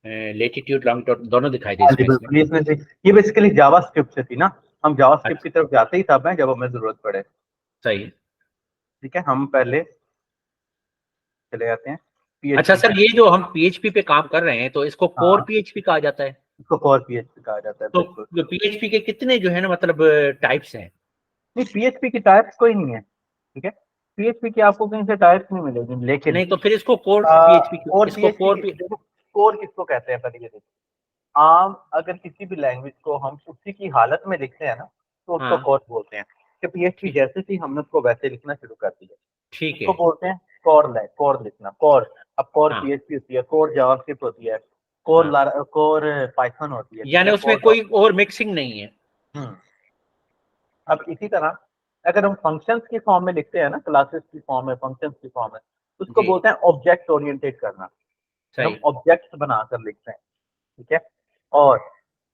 लेटीट्यूड लॉन्गिट्यूड दोनों दिखाई दी हाँ जी इसमें इसमें। बिल्कुल, इसमें से ये बेसिकली जावास्क्रिप्ट से थी ना, हम जावास्क्रिप्ट अच्छा। की तरफ जाते ही तब है जब हमें जरूरत पड़े। सही। ठीक है, हम पहले चले जाते हैं अच्छा पीएचपी सर, के। ये जो हम पीएचपी पे काम कर रहे हैं तो इसको कोर हाँ, पीएचपी कहा जाता है। इसको कोर पीएचपी कहा जाता है, तो बिल्कुल। पीएचपी के कितने जो है ना मतलब टाइप्स हैं? नहीं, पीएचपी की टाइप्स कोई नहीं है, ठीक है। पीएचपी की आपको कहीं से टाइप्स नहीं मिलेगी, लेकिन नहीं तो फिर इसको कोर पीएचपी क्यों, कोर इसको पीएचपी कोर की पी। देखो, कोर किसको कहते हैं पहले ये देखो। आम अगर किसी भी लैंग्वेज को हम उसी की हालत में लिखते हैं ना, तो उसको हाँ। कोर बोलते हैं। कि पीएचपी ठीक। जैसे ही हमने उसको वैसे लिखना शुरू कर दिया, ठीक उसको है। बोलते हैं कोर लिखना, कोर। अब कोर हाँ पीएचपी होती है, कोर जावास्क्रिप्ट होती है, कोर हाँ, कोर पाइथन होती है, ठीक यानी है, उसमें कोर कोई और मिक्सिंग नहीं है। हम्म। अब इसी तरह अगर हम फंक्शंस की फॉर्म में लिखते हैं ना, क्लासेस की फॉर्म में, फंक्शंस की फॉर्म में, उसको जी। बोलते हैं ऑब्जेक्ट ओरिएंटेड करना, कि हम सही। ऑब्जेक्ट्स बनाकर लिखते हैं, ठीक है। और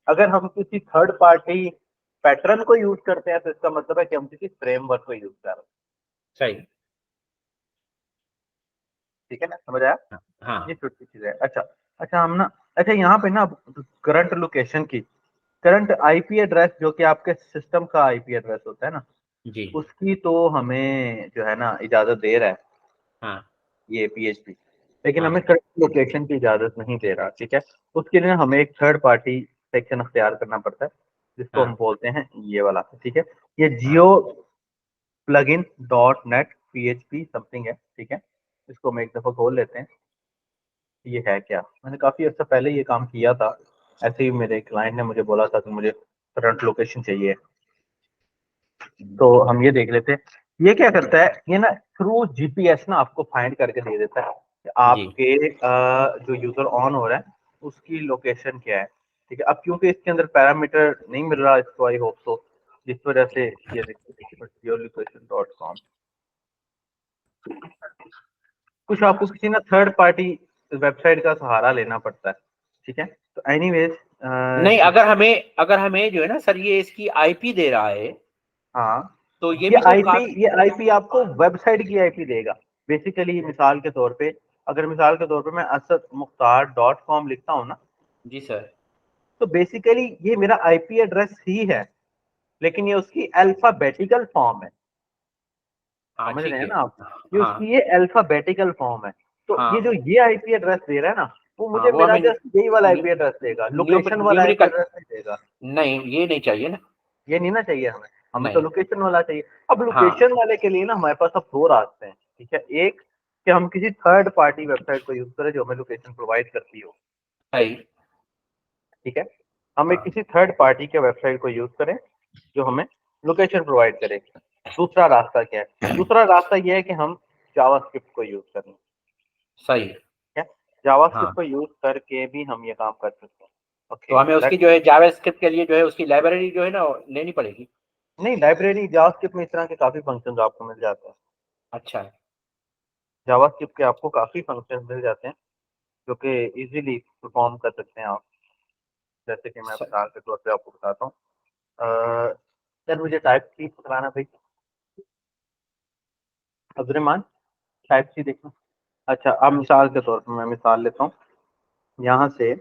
अगर हम किसी थर्ड पार्टी पैटर्न को यूज करते हैं तो इसका मतलब है कि हम किसी फ्रेमवर्क को यूज कर रहे हैं, सही। ठीक है ना, समझ आया? हाँ ये हाँ, छोटी चीज है। अच्छा अच्छा, हम ना, अच्छा यहाँ पे ना करंट लोकेशन की, करंट आईपी एड्रेस जो कि आपके सिस्टम का आईपी एड्रेस होता है ना, जी। उसकी तो हमें जो है ना इजाजत दे रहा है हाँ ये पीएचपी, लेकिन हमें हाँ करंट लोकेशन की इजाजत नहीं दे रहा, ठीक है। उसके लिए हमें एक थर्ड पार्टी सेक्शन अख्तियार करना पड़ता है, जिसको हम हाँ बोलते हैं ये वाला, ठीक है। ये हाँ। Geo plugin dot net PHP something है, ठीक है। इसको हम एक दफा खोल लेते हैं। ये है क्या, मैंने काफी अर्सा पहले ये काम किया था, ऐसे ही मेरे क्लाइंट ने मुझे बोला था कि मुझे करंट लोकेशन चाहिए, तो हम ये देख लेते हैं। ये क्या करता है, ये ना थ्रू जीपीएस ना आपको फाइंड करके दे देता है कि जी। आपके जो यूजर ऑन हो रहा है उसकी लोकेशन क्या है, ठीक है। अब क्योंकि इसके अंदर पैरामीटर नहीं मिल रहा इसको, आई होप तो, जिस वजह से ये देखिए location.com, कुछ आपको किसी ना थर्ड पार्टी वेबसाइट का सहारा लेना पड़ता है, ठीक है। तो एनीवेज नहीं, अगर हमें जो है ना सर, ये इसकी आईपी दे रहा है, हाँ, तो ये भी तो ये आईपी आपको वेबसाइट की आईपी देगा बेसिकली। मिसाल के तौर पे, अगर मिसाल के तौर पे मैं asadmukhtar.com लिखता हूँ ना, जी सर। तो बेसिकली ये मेरा आईपी एड्रेस ही है, लेकिन ये उसकी अल्फाबेटिकल फॉर्म है। हाँ समझ रहे ठीक हैं है। ना आप? ये हाँ उसकी ये अल्फाबेटिकल फॉर्म है। तो ये जो हाँ ये आईपी एड्रेस दे रहा है ना, वो हाँ, मुझे वो मेरा हमें जस्ट यही वाला आईपी एड्रेस देगा, लोकेशन वाला आईपी न्यूमेरिकल, एड्रेस नहीं देगा। नहीं ये नहीं चाहिए ना। ये नहीं ना चाहिए हमें। हमें तो नहीं। लोकेशन वाला चाहिए। अब हाँ लोकेशन वाले के लिए ना हमारे पास अब दो रास्ते हैं, ठीक है। एक कि हम किसी थर्ड पार्टी वेबसाइट को यूज करें जो हमें लोकेशन प्रोवाइड करती हो, सही। ठीक है। हम एक हाँ किसी थर्ड पार्टी के वेबसाइट को यूज करें जो हमें लोकेशन प्रोवाइड करे। दूसरा रास्ता क्या है? दूसरा रास्ता यह है कि हम जावास्क्रिप्ट को यूज करें, सही। ठीक है। जावास्क्रिप्ट हाँ, को यूज करके भी हम ये काम कर सकते हैं। तो ओके, हमें उसकी जो है जावास्क्रिप्ट के लिए जो है उसकी लाइब्रेरी जो है ना लेनी पड़ेगी। नहीं, लाइब्रेरी जावास्क्रिप्ट में इस तरह के काफी फंक्शंस आपको मिल जाते हैं। अच्छा है। जावास्क्रिप्ट के आपको काफी फंक्शंस मिल जाते हैं जो कि इजीली परफॉर्म कर सकते हैं आप। जैसे कि मैं स- मिसाल के तौर पे आपको बताता हूँ। सर मुझे टाइप सी पकड़ाना भाई, अब्दुलरहमान, टाइप सी देखना। अच्छा, अब मिसाल के तौर पे मैं मिसाल लेता हूँ यहाँ से,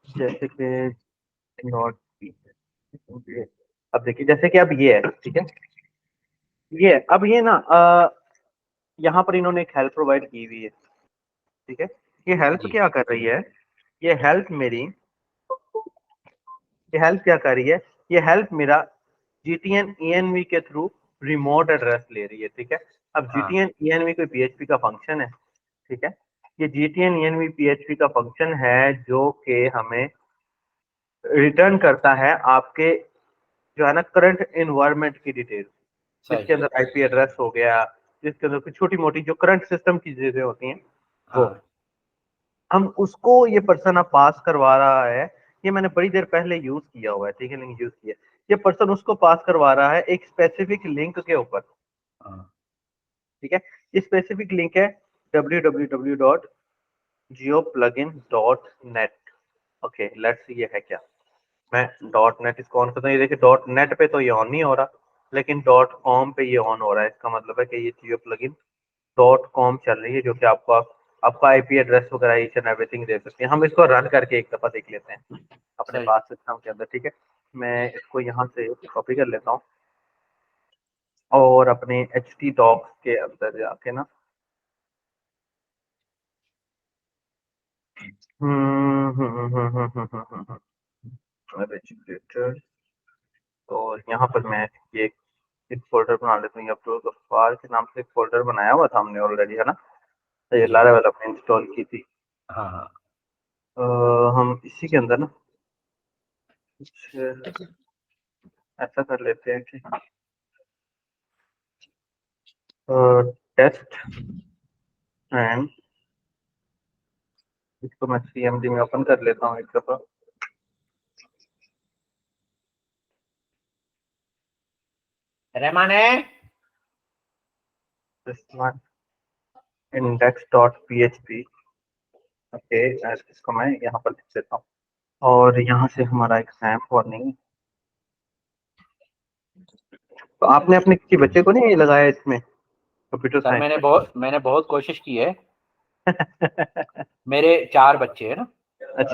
जैसे कि नोट, अब देखिए जैसे कि अब ये है, ठीक है। ये अब ये ना यहाँ पर इन्होंने एक हेल्प प्रोवाइड की हुई है, ठीक है। ये हेल्प जी। क्या कर रही है? ये हेल्प मेरी ये हेल्प क्या कर रही है? ये हेल्प मेरा GTN ENV के थ्रू रिमोट एड्रेस ले रही है, ठीक है। अब हाँ GTN ENV कोई PHP का फंक्शन है, ठीक है। ये GTN ENV PHP का फंक्शन है जो कि हमें रिटर्न करता है आपके जो है ना करंट इन्वायरमेंट की डिटेल, सही। जिसके अंदर आईपी एड्रेस हो गया, जिसके अंदर कुछ छोटी मोटी जो करंट सिस्टम की चीजें होती हैं, वो हाँ हम उसको ये पर्सन अब पास करवा रहा है। ये मैंने बड़ी देर पहले यूज किया हुआ है, ठीक है, नहीं यूज किया। ये पर्सन उसको पास करवा रहा है एक स्पेसिफिक लिंक के ऊपर, हाँ। ठीक है। ये स्पेसिफिक लिंक है www.geoplugin.net। ओके, लेट्स सी ये है क्या। मैं डॉट नेट इसको ऑन करता हूँ। ये देखिए डॉट नेट पे तो ये ऑन नहीं हो रहा, लेकिन डॉट कॉम पे ये ऑन हो रहा है। इसका मतलब है कि ये जियो प्लगइन डॉट कॉम चल रही है, जो कि आपको आपका आईपी एड्रेस वगैरह ईच एंड एवरीथिंग दे सकते हैं। हम इसको रन करके एक दफा देख लेते हैं अपने सही। पास सिस्टम के अंदर, ठीक है। मैं इसको यहाँ से कॉपी कर लेता हूँ और अपने एच टी डॉक्स के अंदर जाके ना, रजिस्ट्रेटर, तो यहाँ पर मैं ये एक फोल्डर बना लेता हूँ। अब्दुल गफ्फार के नाम से एक फोल्डर बनाया हुआ था हमने ऑलरेडी, है ना। तो ये जी। लारावेल अपने इंस्टॉल की थी। हाँ हाँ। हम इसी के अंदर ना कुछ ऐसा कर लेते हैं कि टेस्ट एंड, इसको मैं CMD में ओपन कर लेता हूँ एक दफा। रहमान है। इंडेक्स डॉट PHP, ओके, इसको मैं यहाँ पर लिख देता हूँ। और यहाँ से हमारा एग्जाम वार्निंग, तो आपने अपने किसी बच्चे को नहीं लगाया इसमें कंप्यूटर सर साइंस में? मैंने बहुत कोशिश की है। मेरे 4 बच्चे हैं ना। अच्छा अच्छा,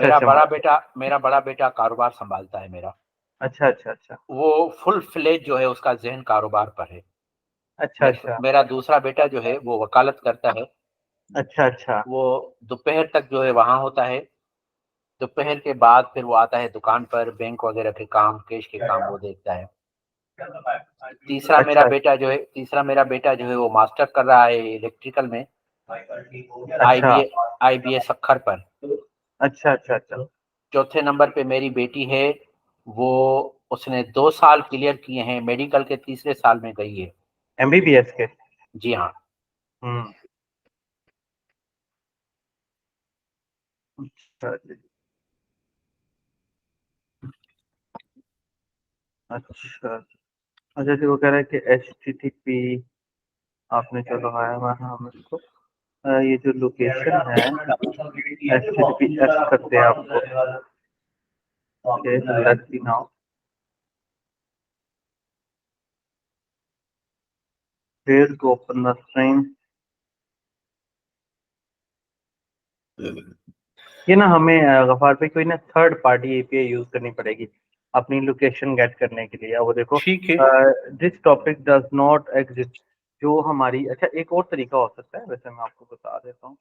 मेरा बड़ा बेटा कारोबार संभालता है मेरा। अच्छा अच्छा अच्छा वो फुल फ्लेज जो है उसका जहन कारोबार पर है। अच्छा अच्छा मेरा दूसरा बेटा जो है वो वकालत करता है। अच्छा अच्छा वो दोपहर तक जो है वहां होता है। दोपहर के बाद फिर वो आता है दुकान पर, बैंक वगैरह के काम, कैश के काम वो देखता है। अच्छा तीसरा मेरा बेटा जो है वो मास्टर कर रहा है इलेक्ट्रिकल में, अच्छा आईबीए सखर पर। अच्छा अच्छा अच्छा। चौथे नंबर पे मेरी बेटी है। वो उसने 2 साल क्लियर किए हैं, मेडिकल के तीसरे साल में गई है। MBBS के? जी हाँ। हम्म, अच्छा जी, अच्छा अच्छा जी। वो कह रहा है कि HTTP आपने जो लगाया हुआ है हम इसको ये जो लोकेशन है HTTPS करते हैं आपको। Okay, let's see now. Where to open the stream? ये ना हमें गफार पे कोई ना थर्ड पार्टी एपीआई यूज करनी पड़ेगी अपनी लोकेशन गेट करने के लिए। वो देखो, ठीक है। This topic does not exist, जो हमारी, अच्छा एक और तरीका हो सकता है, वैसे मैं आपको बता देता हूँ।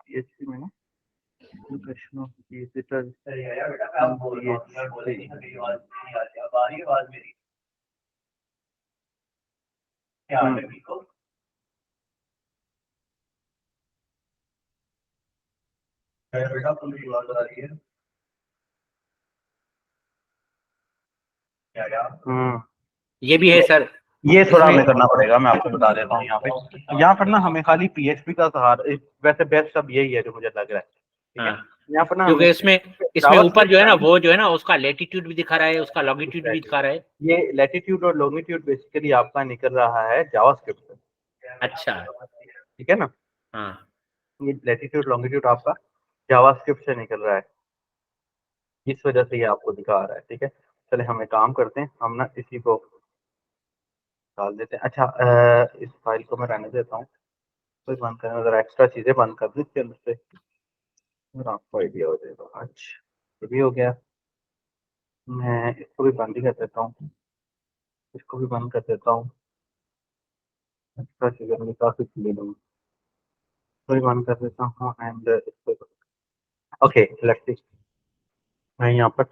PHP में ना लोकेशन ऑफ विजिटर ये भी है सर ये थोड़ा इसमें। हमें करना पड़ेगा, मैं आपको बता देता हूँ। यहाँ पर ना हमें खाली PHP का सहारा, वैसे बेस्ट अब यही है जो मुझे लग रहा है, ठीक है। हाँ, यहाँ पर ना हमें क्योंकि इसमें इसमें ऊपर जो है ना, वो जो है ना, उसका लेटीट्यूड भी दिखा रहा है, उसका लॉन्गिट्यूड भी दिखा रहा है। ये लैटिट्यूड और लॉन्गिट्यूड बेसिकली आपका निकल रहा है जावास्क्रिप्ट से, अच्छा। ठीक है ना। हाँ, ये लैटिट्यूड लॉन्गिट्यूड आपका जावास्क्रिप्ट से निकल रहा है, इस वजह से ये आपको दिखा रहा है, ठीक है। चले हम एक काम करते हैं, हम ना इसी को डाल देते हैं। अच्छा, इस फाइल को मैं रहने देता हूँ, कोई बंद करना, अगर एक्स्ट्रा चीजें बंद कर दी इसके अंदर से, फिर आपको आइडिया हो जाएगा। अच्छा, ये भी हो गया, मैं इसको भी बंद ही कर देता हूँ, इसको भी बंद कर देता हूँ। एक्स्ट्रा चीजें मैं काफी ले लूँगा, इसको भी बंद कर देता हूँ एंड इसको, ओके लेट्स सी। मैं यहाँ पर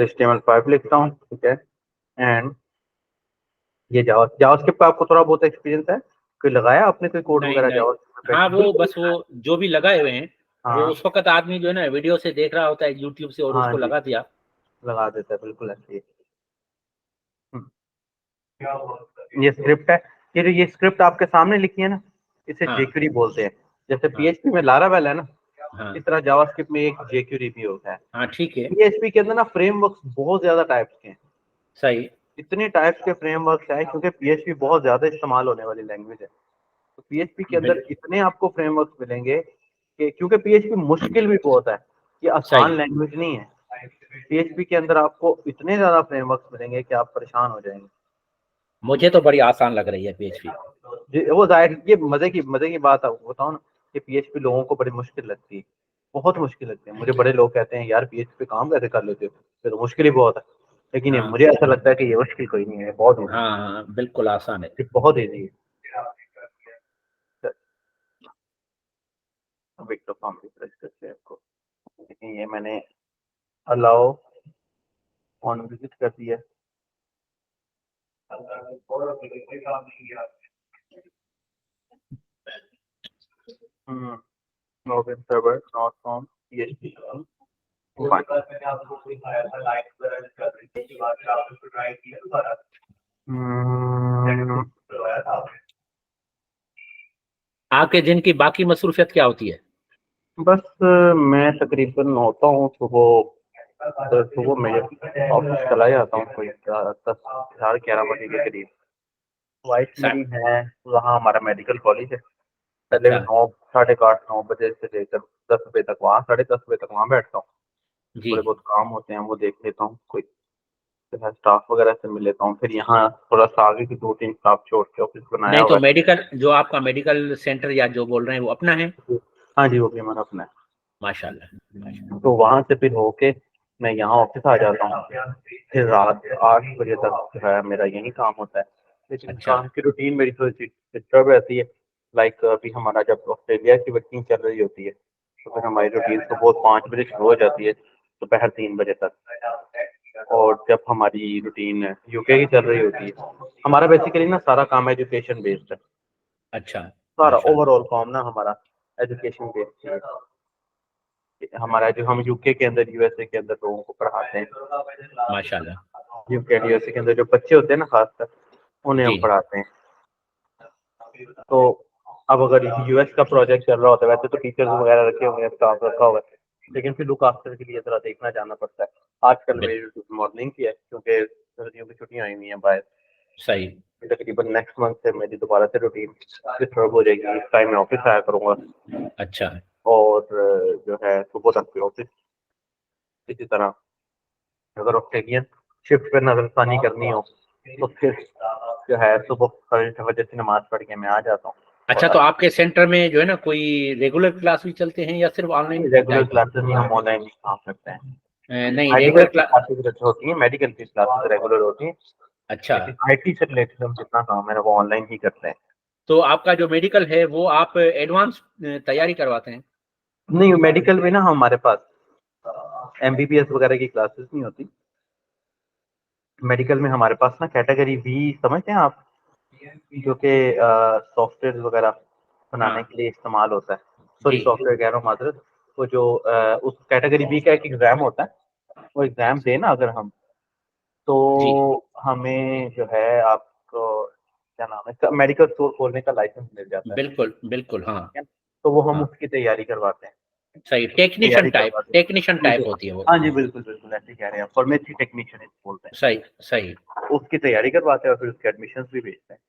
HTML5 लिखता हूँ, ठीक है। एंड ये जावास्क्रिप्ट का आपको थोड़ा बहुत एक्सपीरियंस है, कोई लगाया आपने कोई कोड नहीं वगैरह नहीं। जावास्क्रिप्ट हाँ, पे? वो बिल्कुल। बस वो जो भी लगाए हुए हैं, वो हाँ उस वक्त आदमी जो है ना वीडियो से देख रहा होता है यूट्यूब से, और हाँ उसको जी, लगा दिया। लगा देता है, बिल्कुल ऐसे ही। हम्म, ये स्क्रिप्ट है, ये स्क्रिप्ट आपके सामने लिखी है ना, इसे हाँ जेक्यूरी बोलते हैं। जैसे हाँ PHP में लारावेल है ना, हाँ इस तरह जावास्क्रिप्ट में एक जेक्यूरी भी होता है। हाँ, ठीक है। PHP के अंदर ना फ्रेमवर्क्स बहुत ज्यादा टाइप्स के हैं, सही। इतने टाइप्स के फ्रेमवर्क्स हैं क्योंकि PHP बहुत ज्यादा इस्तेमाल होने वाली लैंग्वेज है। तो PHP के अंदर बिल्कुल इतने आपको फ्रेमवर्क्स मिलेंगे कि, क्योंकि PHP मुश्किल भी बहुत है, ये सही। आसान लैंग्वेज नहीं है। PHP के अंदर आपको इतने ज्यादा फ्रेमवर्क्स मिलेंगे कि आप परेशान हो जाएंगे। मुझे तो बड़ी आसान लग रही है PHP। वो जाहिर, ये मजे की बात आपको बताऊं ना, कि PHP लोगों को बड़ी मुश्किल लगती है, बहुत मुश्किल लगती है। मुझे बड़े लोग कहते हैं यार PHP पे काम कैसे कर लेते हो, ये तो मुश्किल ही बहुत है। लेकिन ये हाँ मुझे ऐसा लगता है कि ये मुश्किल कोई नहीं है, बहुत ईजी हाँ हाँ, बिल्कुल आसान है। है, बहुत ईजी है। अब एक तो फॉर्म रिफ्रेश करते हैं आपको, लेकिन ये मैंने अलाउ ऑन विजिट कर दिया। Login server not from PHP। आपके दिन की बाकी मसरूफियत क्या होती है? बस मैं तकरीबन होता हूँ सुबह में ऑफिस चला जाता हूँ, कोई 10 11 बजे के करीब। वाइफ सा- मेरी है, वहाँ हमारा मेडिकल कॉलेज है, पहले अच्छा। 9 8:30 9 बजे से लेकर 10 बजे तक वहाँ, 10:30 बजे तक वहाँ बैठता हूँ। जी। थोड़े बहुत काम होते हैं वो देख लेता हूँ, कोई स्टाफ वगैरह से मिल लेता हूँ। फिर यहाँ थोड़ा सा आगे की 2 3 स्टाफ छोड़ के ऑफिस बनाया नहीं तो हुआ मेडिकल, जो आपका मेडिकल सेंटर या जो बोल रहे हैं, वो अपना है? है। हाँ जी, वो भी हमारा अपना माशाल्लाह माशाल्लाह। है। तो वहाँ से फिर होके मैं यहाँ ऑफिस आ जाता हूँ, फिर रात 8 बजे तक जो है मेरा यही काम होता है। लेकिन अच्छा। काम की रूटीन मेरी थोड़ी सी डिस्टर्ब रहती है। लाइक अभी हमारा जब ऑस्ट्रेलिया की वर्किंग चल रही होती है, तो फिर हमारी रूटीन सुबह 5 बजे शुरू हो जाती है, दोपहर 3 बजे तक। और जब हमारी रूटीन यूके की चल रही होती है, हमारा बेसिकली ना सारा काम एजुकेशन बेस्ड है, अच्छा। सारा माशाल्लाह ओवरऑल काम ना हमारा एजुकेशन बेस्ड है। हमारा जो हम यूके के अंदर USA के अंदर लोगों को पढ़ाते हैं, माशाल्लाह। यूके एंड USA के अंदर जो बच्चे होते हैं ना खासकर, उन्हें हम जी। पढ़ाते हैं। तो अब अगर US का प्रोजेक्ट चल रहा होता है, वैसे तो टीचर्स वगैरह रखे होंगे, स्टाफ रखा हुआ है, लेकिन फिर लुक आफ्टर के लिए जरा देखना जाना पड़ता है। आजकल बिल, मेरी मॉर्निंग की है, क्योंकि सर्दियों की छुट्टियां आई हुई हैं बाहर। सही। तकरीबन नेक्स्ट मंथ से मेरी दोबारा से रूटीन डिस्टर्ब हो जाएगी। इस टाइम में ऑफिस आया करूंगा अच्छा। और जो है सुबह तक भी ऑफिस। इसी तरह अगर ऑस्ट्रेलियन शिफ्ट पे नजरसानी करनी हो तो फिर जो है सुबह फजर की नमाज पढ़ के मैं आ जाता हूँ। अच्छा, तो आपके सेंटर में जो है ना कोई रेगुलर क्लास भी चलते हैं या सिर्फ ऑनलाइन रेगुलर टाइप? क्लासेस हम ऑनलाइन ही काम करते हैं। नहीं, मेडिकल रेगुलर की क्लास। क्लासेस होती हैं, मेडिकल की क्लासेस रेगुलर होती हैं, अच्छा, लेकिन आईटी से रिलेटेड हम जितना काम है वो ऑनलाइन ही करते हैं। तो आपका जो मेडिकल है वो आप एडवांस तैयारी करवाते हैं? नहीं, मेडिकल में ना हमारे पास एमबीबीएस वगैरह की क्लासेस नहीं होती। मेडिकल में हमारे पास ना कैटेगरी बी समझते हैं आप, जो कि सॉफ्टवेयर वगैरह बनाने हाँ के लिए इस्तेमाल होता है। सॉरी, जी सॉफ्टवेयर कह रहा हूँ मादरत। वो जो उस कैटेगरी बी का एक एग्जाम होता है, वो एग्जाम देना अगर हम, तो जी। हमें जो है आपको क्या नाम है, मेडिकल स्टोर खोलने का लाइसेंस मिल जाता है। बिल्कुल बिल्कुल, हाँ। ठीक है? तो वो हम हाँ उसकी तैयारी करवाते हैं। सही, टेक्नीशियन तैयारी टाइप, करवाते टेक्नीशियन हैं जी। टाइप होती है वो। हाँ जी, बिल्कुल बिल्कुल ऐसे कह रहे हैं, फार्मेसी टेक्नीशियन बोलते हैं। सही सही। उसकी तैयारी करवाते हैं और फिर उसके एडमिशन भी भेजते हैं।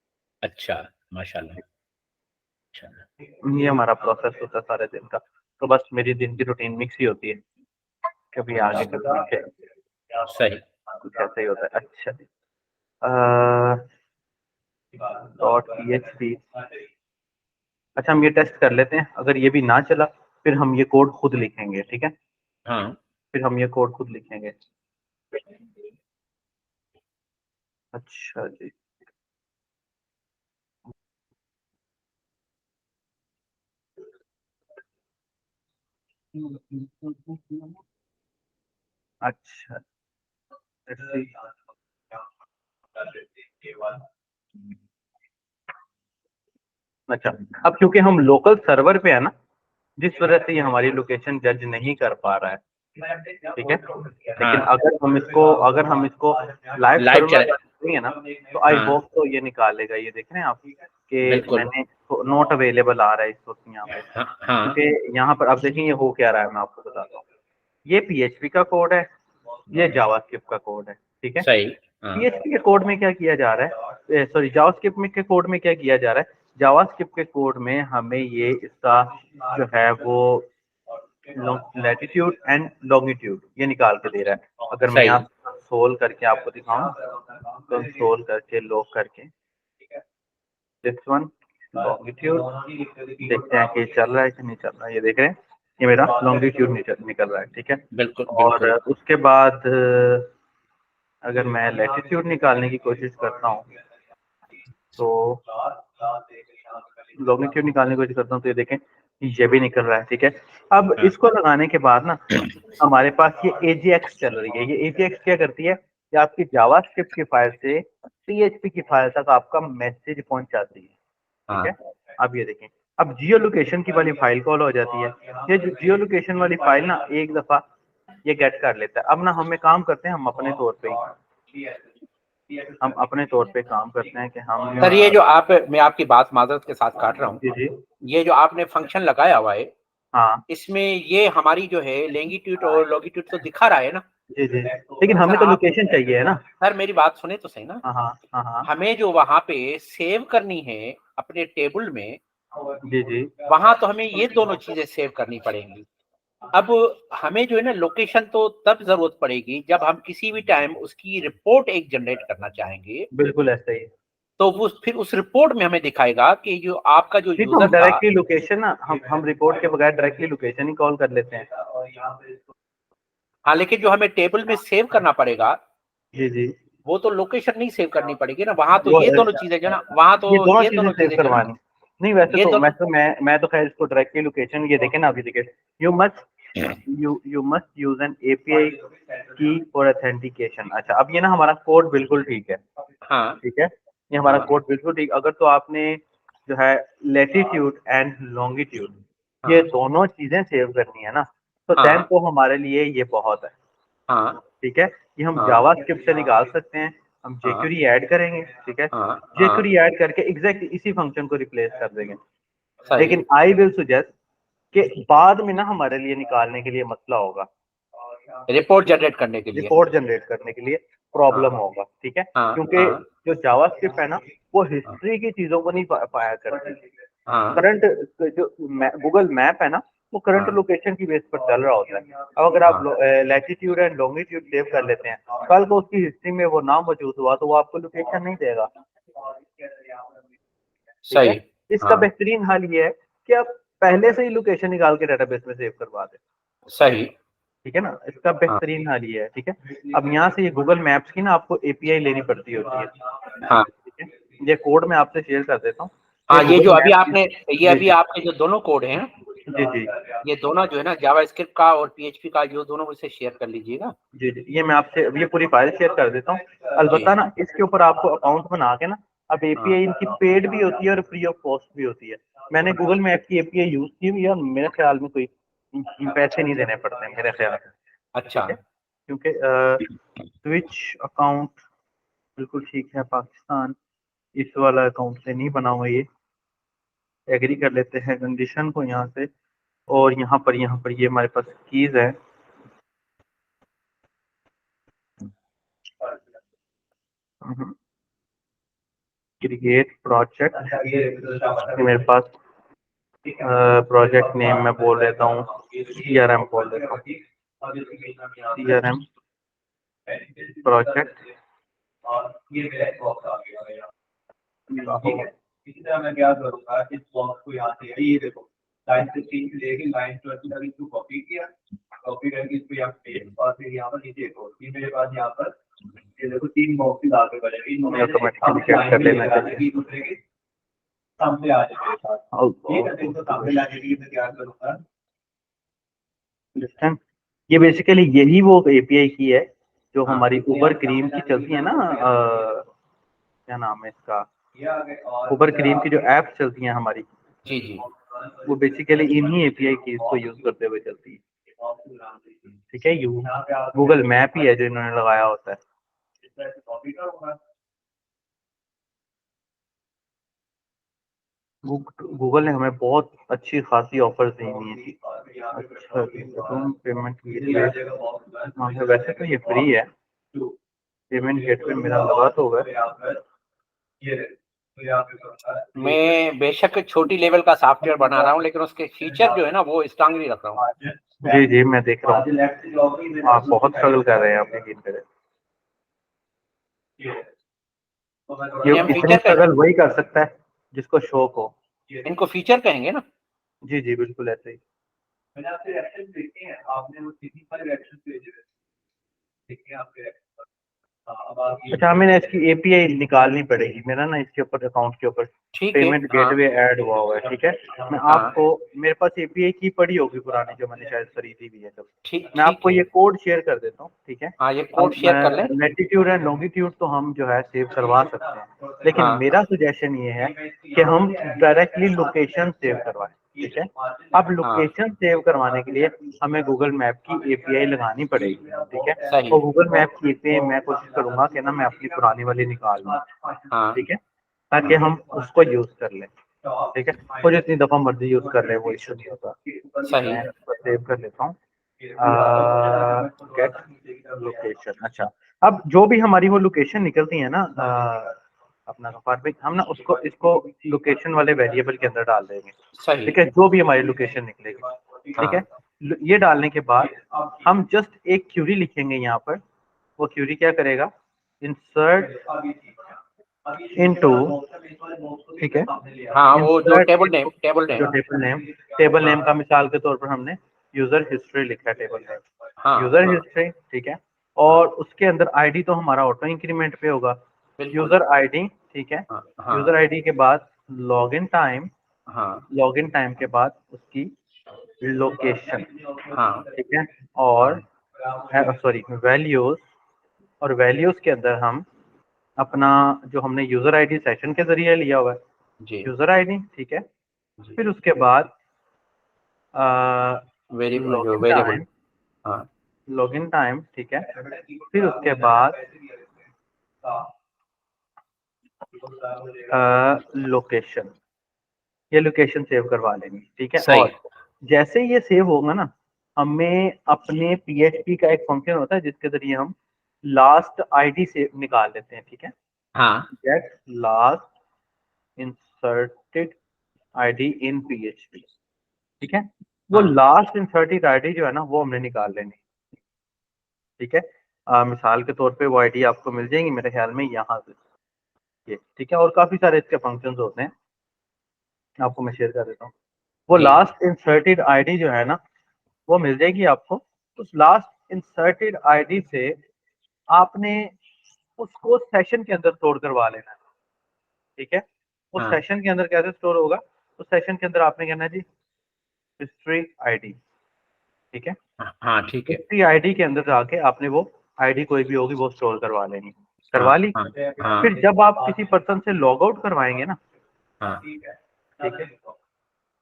अच्छा, माशाल्लाह। अच्छा। ये हमारा प्रोसेस होता है सारे दिन का। तो बस मेरी दिन की रूटीन मिक्स ही होती है, कभी आगे कभी पीछे, सही। कुछ ऐसा ही होता है। अच्छा जी, डॉट पीएचपी। अच्छा, हम ये टेस्ट कर लेते हैं, अगर ये भी ना चला फिर हम ये कोड खुद लिखेंगे, ठीक है? हाँ फिर हम ये कोड खुद लिखेंगे। अच्छा जी, अच्छा let's see। अच्छा, अब क्योंकि हम लोकल सर्वर पे है ना, जिस वजह से ये हमारी लोकेशन जज नहीं कर पा रहा है, ठीक है? लेकिन हाँ, अगर हम इसको लाइव लाइव सर्वर चले। करेंगे ना, तो आई हाँ होप तो ये निकालेगा। ये देख रहे हैं आप कि बिल्कुल। मैंने नॉट अवेलेबल आ रहा है इस वक्त यहाँ पे, हाँ हाँ। क्योंकि यहाँ पर अब देखेंगे हो क्या रहा है, मैं आपको बताता हूँ। ये पीएचपी का कोड है, ये जावास्क्रिप्ट का कोड है, ठीक है? सही। हाँ पीएचपी के कोड में क्या किया जा रहा है, सॉरी जावास्क्रिप्ट में के कोड में क्या किया जा रहा है, जावास्क्रिप्ट के कोड में हमें ये इसका जो है वो लैटिट्यूड एंड लॉन्गिट्यूड ये निकाल के दे रहा है। अगर मैं सही। यहाँ कंसोल करके आपको दिखाऊं, कंसोल करके लॉक करके दिस वन लॉन्गिट्यूड, देखते हैं कि चल रहा है कि नहीं चल रहा है। ये देख रहे हैं, ये मेरा लॉन्गिट्यूड निकल रहा है, ठीक है? बिल्कुल और बिल्कुल। उसके बाद अगर मैं लैटिट्यूड निकालने की कोशिश करता हूँ, तो लॉन्गिट्यूड निकालने की कोशिश करता हूँ, तो ये देखें ये भी निकल रहा है, ठीक है? अब हाँ इसको लगाने के बाद ना हमारे पास ये AJAX चल रही है। ये AJAX क्या करती है कि आपकी जावास्क्रिप्ट की फाइल से PHP की फाइल तक आपका मैसेज पहुंचाती है, ठीक हाँ। है? अब ये देखें, अब जियो लोकेशन की वाली फाइल कॉल हो जाती है। ये जो जियो लोकेशन वाली फाइल ना एक दफा ये गेट कर लेता है। अब ना हमें काम करते हैं, हम अपने तौर पे काम करते हैं कि हम सर, ये जो आप, मैं आपकी बात माजरत के साथ काट रहा हूँ, जी जी ये जो आपने फंक्शन लगाया हुआ है, हाँ इसमें ये हमारी जो है लेंगिट्यूड और लॉन्गिट्यूड तो दिखा रहा है ना? जी जी, लेकिन सर हमें तो आप, लोकेशन चाहिए है ना। सर मेरी बात सुने तो सही ना। हाँ हाँ हाँ हाँ हमें जो वहां पे सेव करनी है अपने टेबल में, जी जी वहां तो हमें ये दोनों चीजें सेव करनी पड़ेंगी। अब हमें जो है ना लोकेशन तो तब जरूरत पड़ेगी जब हम किसी भी टाइम उसकी रिपोर्ट एक जनरेट करना चाहेंगे, बिल्कुल ऐसा ही है। तो वो फिर उस रिपोर्ट में हमें दिखाएगा कि जो आपका जो नहीं तो हम यूजर था। डायरेक्टली लोकेशन ना, हम रिपोर्ट के बगैर डायरेक्टली लोकेशन ही कॉल कर लेते हैं। हाँ, लेकिन जो हमें टेबल में सेव करना पड़ेगा जी जी, वो तो लोकेशन नहीं सेव करनी पड़ेगी ना, वहां तो वो ये दोनों चीजें जो ना, वहां तो ये दोनों ये चीजें दोनों सेव चीजें जो ना, करवानी। नहीं वैसे ये तो दोनों। मैं तो खैर इसको डायरेक्टली लोकेशन, ये देखें ना, अभी देखें, you must you must use N API की फॉर ऑथेंटिकेशन। अच्छा, अब ये ना हमारा कोड बिल्कुल ठीक है, हाँ ठीक है? ये हमारा हाँ कोड बिल्कुल ठीक। अगर तो आपने जो है लेटीट्यूड एंड लॉन्गिट्यूड ये हाँ दोनों चीजें सेव करनी है ना, तो देन हाँ तो हमारे लिए ये बहुत है, हाँ ठीक है? ये हम हाँ जावास्क्रिप्ट से निकाल सकते हैं, हम हाँ jQuery ऐड करेंगे, ठीक है? हाँ हाँ। jQuery ऐड करके एग्जैक्ट इसी फंक्शन को रिप्लेस कर देंगे। सही। लेकिन आई विल सुजेस्ट कि बाद में ना हमारे लिए निकालने के लिए मसला होगा, रिपोर्ट जनरेट करने के लिए। रिपोर्ट जनरेट करने के लिए प्रॉब्लम होगा, ठीक है, हाँ क्योंकि हाँ जो जावास्क्रिप्ट है ना वो हाँ हिस्ट्री की चीजों को नहीं पाया करती। हाँ करंट जो गूगल मैप है ना वो करंट हाँ लोकेशन की बेस पर चल रहा होता है। अब अगर आप हाँ, लैटिट्यूड एंड लॉन्गिट्यूड सेव कर लेते हैं, कल को उसकी हिस्ट्री में वो ना मौजूद हुआ तो वो आपको लोकेशन नहीं देगा, ठीक है। सही। इसका हाँ बेहतरीन हाल ये है कि आप पहले से ही लोकेशन निकाल के डेटाबेस में सेव करवा दें, सही। ठीक है ना। इसका हाँ बेहतरीन हाल ये है, ठीक है। अब यहाँ से ये गूगल मैप्स की ना आपको एपीआई लेनी पड़ती होती है, हाँ ठीक है। ये कोड मैं आपसे शेयर कर देता हूँ। ये हाँ, ये जो गूगल अभी मैप्स, आपने, ये जी अभी जी आपके जो दोनों कोड हैं, जी जी ये दोनों जो है ना जावास्क्रिप्ट का और पीएचपी का, जो दोनों मुझसे शेयर कर लीजिएगा। जी जी, ये मैं आपसे ये पूरी फाइल शेयर कर देता हूँ। जी। अलबत्ता ना इसके ऊपर आपको अकाउंट बना के ना, अब हाँ एपीआई इनकी पेड भी होती है और फ्री ऑफ कॉस्ट भी होती है। मैंने गूगल मैप की एपीआई यूज की हुई है और मेरे ख्याल में कोई पैसे नहीं देने पड़ते हैं मेरे ख्याल में, अच्छा। ठीक है। क्योंकि स्विच अकाउंट बिल्कुल ठीक है, पाकिस्तान इस वाला अकाउंट से नहीं बना हुआ ये। एग्री कर लेते हैं कंडीशन को यहाँ से, और यहाँ पर ये हमारे पास कीज है। क्रिएट प्रोजेक्ट मेरे पास, प्रोजेक्ट नेम मैं बोल देता हूँ सीआरएम बोल देता हूँ, सीआरएम प्रोजेक्ट। इसी तरह मैं क्या करूँगा, इस बॉक्स को यहाँ से ये देखो लाइन 16 से लेके लाइन 20 तक इसको कॉपी किया, कॉपी करके इसको यहाँ पेस्ट, और फिर यहाँ पर नीचे देखो ये मेरे पास यहाँ पर ये देखो 3 बॉक्सेस आगे बढ़े, इन ऑटोमेटिकली चेक कर लेना चाहिए, दूसरे के सामने आ जाए। ये करते तो सामने लाने के लिए मैं क्या करूँगा, अंडरस्टैंड। ये बेसिकली यही वो एपीआई की है जो हाँ हमारी उबर क्रीम की चलती है ना, क्या नाम है इसका, उबर क्रीम की जो ऐप चलती हैं हमारी, जी जी। वो बेसिकली इन्हीं एपीआई की इसको यूज करते हुए चलती है, ठीक है। यू गूगल मैप ही है जो इन्होंने लगाया होता है। गूगल ने हमें बहुत अच्छी खासी ऑफर्स दी हुई हैं जी। अच्छा पेमेंट गेटवे, वैसे तो ये फ्री है, पेमेंट गेटवे मेरा लगा तो होगा। मैं बेशक छोटी लेवल का सॉफ्टवेयर बना रहा हूँ, लेकिन उसके फीचर जो है ना वो स्ट्रांगली रख रहा हूँ। जी जी मैं देख रहा हूँ, आप बहुत स्ट्रगल कर रहे हैं अपनी टीम पे। ये ये हम इतनी फीचर कहें, स्ट्रगल वही कर सकता है जिसको शौक हो। इनको फीचर कहेंगे ना। जी जी बिल्कुल ऐसे ही। मैंने आपके रिएक्शन देखे हैं, आपने वो सीधी वाले रिएक्शन भेजे थे, देखिए आपके। अच्छा हमें इसकी एपीआई निकालनी पड़ेगी, मेरा ना इसके ऊपर अकाउंट के ऊपर ठीक है। पेमेंट हाँ गेटवे ऐड हुआ हुआ है, ठीक है। मैं हाँ आपको, मेरे पास एपीआई की पड़ी होगी पुरानी जो मैंने शायद खरीदी भी है, तो ठीक, मैं ठीक आपको है। ये कोड शेयर कर देता हूँ, ठीक है। हाँ, ये कोड अब शेयर कर लें। लैटिट्यूड एंड लॉन्गिट्यूड तो हम जो है सेव करवा सकते हैं, लेकिन हाँ मेरा सजेशन ये है कि हम डायरेक्टली लोकेशन सेव करवाएं, ठीक है। अब हाँ लोकेशन सेव करवाने के लिए हमें गूगल मैप की एपीआई लगानी पड़ेगी, ठीक है। सही। और गूगल मैप की एपीआई मैं कोशिश करूंगा कि ना मैं अपनी पुरानी वाली निकाल लूँ, हाँ ठीक है, ताकि हाँ हम उसको यूज कर लें, ठीक है। वो जितनी दफा मर्जी यूज कर ले वो इशू नहीं होता। सही। मैं इसको सेव कर लेता हूँ, गेट लोकेशन। अच्छा अब जो भी हमारी वो लोकेशन निकलती है ना अपना फार्मिंग, हम ना उसको इसको लोकेशन वाले वेरिएबल के अंदर डाल देंगे, सही। ठीक है, जो भी हमारी लोकेशन निकलेगी, ठीक है। हाँ ये डालने के बाद हम जस्ट एक क्यूरी लिखेंगे यहाँ पर, वो क्यूरी क्या करेगा, इंसर्ट इनटू, ठीक है, हाँ, वो जो insert table name, into table जो नेम। टेबल हाँ नेम का मिसाल के तौर पर हमने यूजर हिस्ट्री लिखा है, टेबल नेम हाँ यूजर हाँ हिस्ट्री, ठीक है। हाँ और उसके अंदर आईडी तो हमारा ऑटो इंक्रीमेंट पे होगा, बिल्कुल। यूजर आईडी, ठीक है। हाँ हाँ यूजर आईडी के बाद लॉगिन टाइम, हाँ लॉगिन टाइम के बाद उसकी लोकेशन, हाँ ठीक है। और सॉरी वैल्यूज, और वैल्यूज के अंदर हम अपना जो हमने यूजर आईडी सेशन के जरिए लिया हुआ है, जी यूजर आईडी, ठीक है। जी। फिर उसके बाद जो लॉगिन वेरिएबल। टाइम, हाँ लॉगिन टाइम, ठीक है। फिर उसके बाद लोकेशन, ये लोकेशन सेव करवा लेंगे, ठीक है। सही। और जैसे ये सेव होगा ना, हमें अपने पीएचपी का एक फंक्शन होता है जिसके जरिए हम लास्ट आईडी से निकाल लेते हैं, ठीक है। हाँ get last inserted ID in PHP, ठीक है। वो हाँ लास्ट इंसर्टेड आईडी जो है ना वो हमने निकाल लेनी, ठीक है। मिसाल के तौर पे वो आईडी आपको मिल जाएंगी मेरे ख्याल में यहाँ से, ये ठीक है। और काफी सारे इसके फंक्शंस होते हैं, आपको मैं शेयर कर देता हूँ। वो जी। लास्ट इंसर्टेड आईडी जो है ना वो मिल जाएगी आपको। उस लास्ट इंसर्टेड आईडी से आपने उसको सेशन के अंदर स्टोर करवा लेना है, ठीक है। उस हाँ सेशन के अंदर कैसे स्टोर होगा, उस सेशन के अंदर आपने कहना है जी हिस्ट्री आईडी, ठीक है। हाँ ठीक है। हिस्ट्री आईडी के अंदर जाके आपने वो आईडी कोई भी होगी वो स्टोर करवा लेनी, हाँ करवा ली। हाँ हाँ फिर जब आप किसी पर्सन से लॉग आउट करवाएंगे ना, हाँ ठीक है,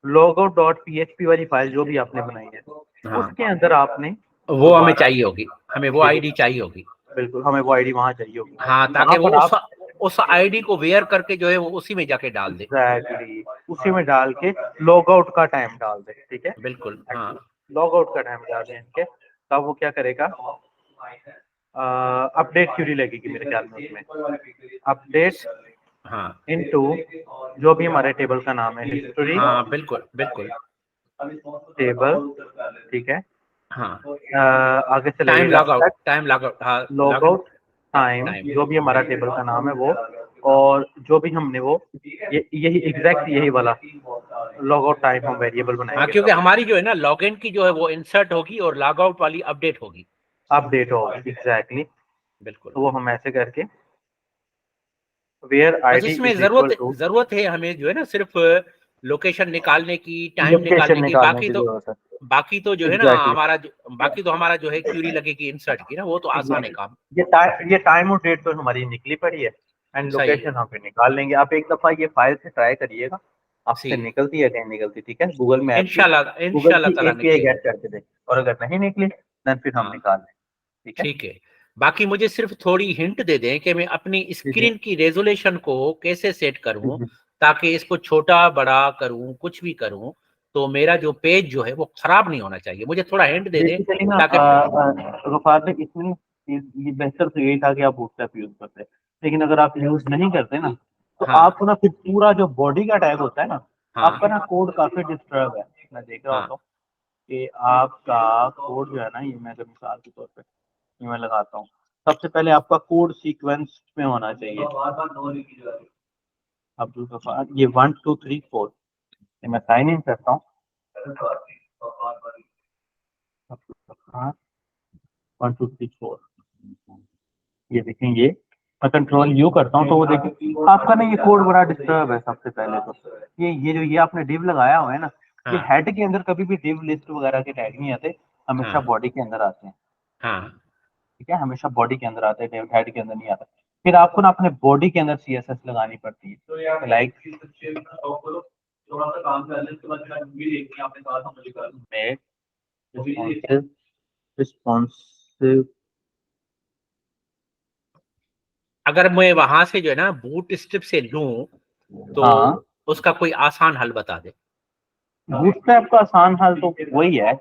लॉगआउट डॉट पीएचपी वाली फाइल जो भी आपने बनाई है हाँ, उसके अंदर आपने वो हमें दोबारा, चाहिए होगी, हमें वो जी आईडी चाहिए होगी। बिल्कुल हमें वो आईडी वहां चाहिए होगी, हाँ, वहां ताकि वो पर आप उस आईडी को वेयर करके जो है वो उसी में जाके डाल दे। एग्जैक्टली उसी में डाल के लॉग आउट का टाइम डाल दें, ठीक है। बिल्कुल। हाँ लॉग आउट का टाइम डाल दें ठीक है, तब वो क्या करेगा, अपडेट क्यूरी लगेगी मेरे ख्याल में उसमें, अपडेट हाँ इनटू जो भी हमारे टेबल का नाम है हिस्ट्री हाँ बिल्कुल बिल्कुल। टेबल, ठीक है। हाँ, आगे से लगेगा टाइम लॉग आउट, हाँ log log in out time time. जो भी हमारा टेबल का नाम है वो, और जो भी हमने वो यही एग्जैक्ट यही वाला लॉग आउट टाइम हम वेरिएबल हाँ, बनाएंगे, क्योंकि तब हमारी जो है ना लॉग इन की जो है वो इंसर्ट होगी और लॉग आउट वाली अपडेट होगी। अपडेट होगा एग्जैक्टली। बिल्कुल। तो वो हम ऐसे करके वेयर बस आईडी इसमें इज इक्वल जरूरत टू जरूरत है हमें जो है ना सिर्फ लोकेशन निकालने की, टाइम लोकेशन निकालने की। निकालने की जरूरत है, बाकी तो जो है ना एग्जैक्टली बाकी तो हमारा जो है क्यूरी लगेगी इंसर्ट की ना, वो तो आसान है एग्जैक्टली। काम। ये टाइम और डेट तो हमारी निकली पड़ी है, एंड सही है। लोकेशन हम पे निकाल लेंगे। आप एक दफा ये फाइल से ट्राई करिएगा, आपसे सही। निकलती है कहीं निकलती, ठीक है। गूगल मैप की, इंशाल्लाह गूगल इंशाल्लाह की ताला एपीआई निकलेगी। गेट करके दें, और अगर नहीं निकली देन फिर हम हाँ निकाल लें, ठीक है। ठीक है। बाकी मुझे सिर्फ थोड़ी हिंट दे दें कि मैं अपनी जी जी स्क्रीन की रेजोल्यूशन को कैसे सेट जी करूं, जी। ताकि इसको छोटा बड़ा करूं, कुछ भी करूं तो मेरा जो पेज जो है वो खराब नहीं होना चाहिए। मुझे थोड़ा हिंट दे दें बेसिकली ना ताकि। गफार भाई इसमें ये बेहतर तो यही था कि आप बूटस्ट्रैप यूज करते, लेकिन अगर आप यूज नहीं करते ना तो हाँ आपको ना फिर पूरा जो बॉडी का टैग होता है ना, हाँ आपका ना कोड काफी डिस्टर्ब है। मैं देख रहा हाँ होता हूँ कि आपका कोड जो है ना, ये मैं अगर मिसाल के तौर पे ये मैं लगाता हूँ, सबसे पहले आपका कोड सीक्वेंस में होना चाहिए। अब्दुल गफार ये 1 2 3 4, मैं साइन इन करता हूँ। अब्दुल गफार 1 2 3 4, ये देखें, ये मैं कंट्रोल यू करता हूँ तो वो देखिए आपका ना ये कोड बड़ा डिस्टर्ब है। सबसे पहले तो ये जो ये आपने डिव लगाया हुआ है ना, ये हाँ हेड के अंदर कभी भी डिव लिस्ट वगैरह के टैग नहीं आते, हमेशा हाँ बॉडी के अंदर आते हैं, हाँ ठीक है। हमेशा बॉडी के अंदर आते हैं, हेड के अंदर नहीं आता। फिर आपको ना अपने बॉडी के अंदर सीएसएस लगानी पड़ती है, लाइक रिस्पॉन्सिव। अगर मैं वहां से जो है ना बूट स्ट्रिप से लूं तो हाँ, उसका कोई आसान हल बता दे। बूटस्ट्रैप का आसान हल तो वही है,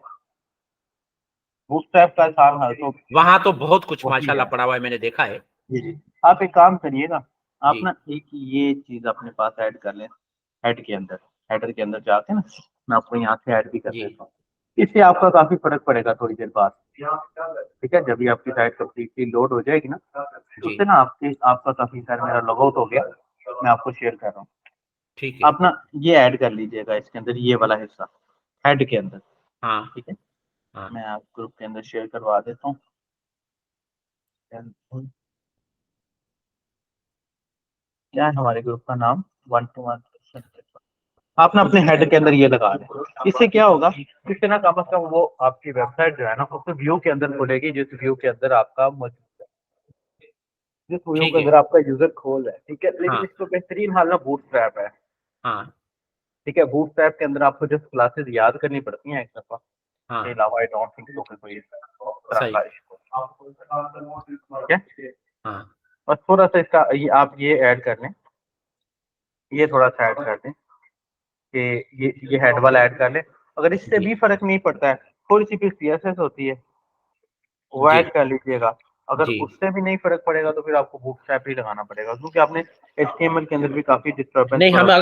बूटस्ट्रैप का आसान हल तो वहां तो बहुत कुछ वही माशाल्लाह है। पड़ा हुआ है, मैंने देखा है। जी जी। आप एक काम करिएगा, आप जी ना एक ये चीज अपने पास ऐड कर लें, हेड के अंदर, हेडर के अंदर जाके ना मैं आपको यहाँ से ऐड भी कर जी देता हूँ। इससे आपका काफी फर्क पड़ेगा थोड़ी देर बाद, ठीक है। जब भी आपकी साइट कम्प्लीटली लोड हो जाएगी ना, तो जी उससे ना आपका काफी सारा मेरा लॉग आउट हो गया, मैं आपको शेयर कर रहा हूँ। ठीक है। आप ना ये ऐड कर लीजिएगा इसके अंदर, ये वाला हिस्सा हेड के अंदर, हाँ ठीक है। हाँ मैं आप ग्रुप के अंदर शेयर करवा देता हूँ। क्या है हमारे ग्रुप का नाम, 1 to 1। आप ना अपने हेड के अंदर ये लगा दें, इससे क्या होगा, इससे ना कम से कम वो आपकी वेबसाइट जो है ना उस व्यू के अंदर खुलेगी, जिस व्यू के अंदर आपका मौजूद है, जिस व्यू ठीक के है। अंदर आपका यूजर खोल है, ठीक है। लेकिन हाँ इसको बेहतरीन हाल ना बूटस्ट्रैप है, हाँ ठीक है। बूटस्ट्रैप के अंदर आपको जस्ट क्लासेस याद करनी पड़ती हैं एक दफा, के हाँ अलावा आई डोंट थिंक सो कि कोई तरह सही। का issue, ठीक है। हाँ और थोड़ा सा इसका आप ये ऐड कर लें, ये थोड़ा सा ऐड कर दें कि ये हेड वाला ऐड कर लें। अगर इससे जी भी फर्क नहीं पड़ता है, थोड़ी सी भी सीएसएस होती है वो जी ऐड कर लीजिएगा। अगर जी उससे भी नहीं फर्क पड़ेगा तो फिर आपको बूटस्ट्रैप ही लगाना पड़ेगा, क्योंकि आपने HTML के अंदर भी काफी डिस्टर्बेंस नहीं, हम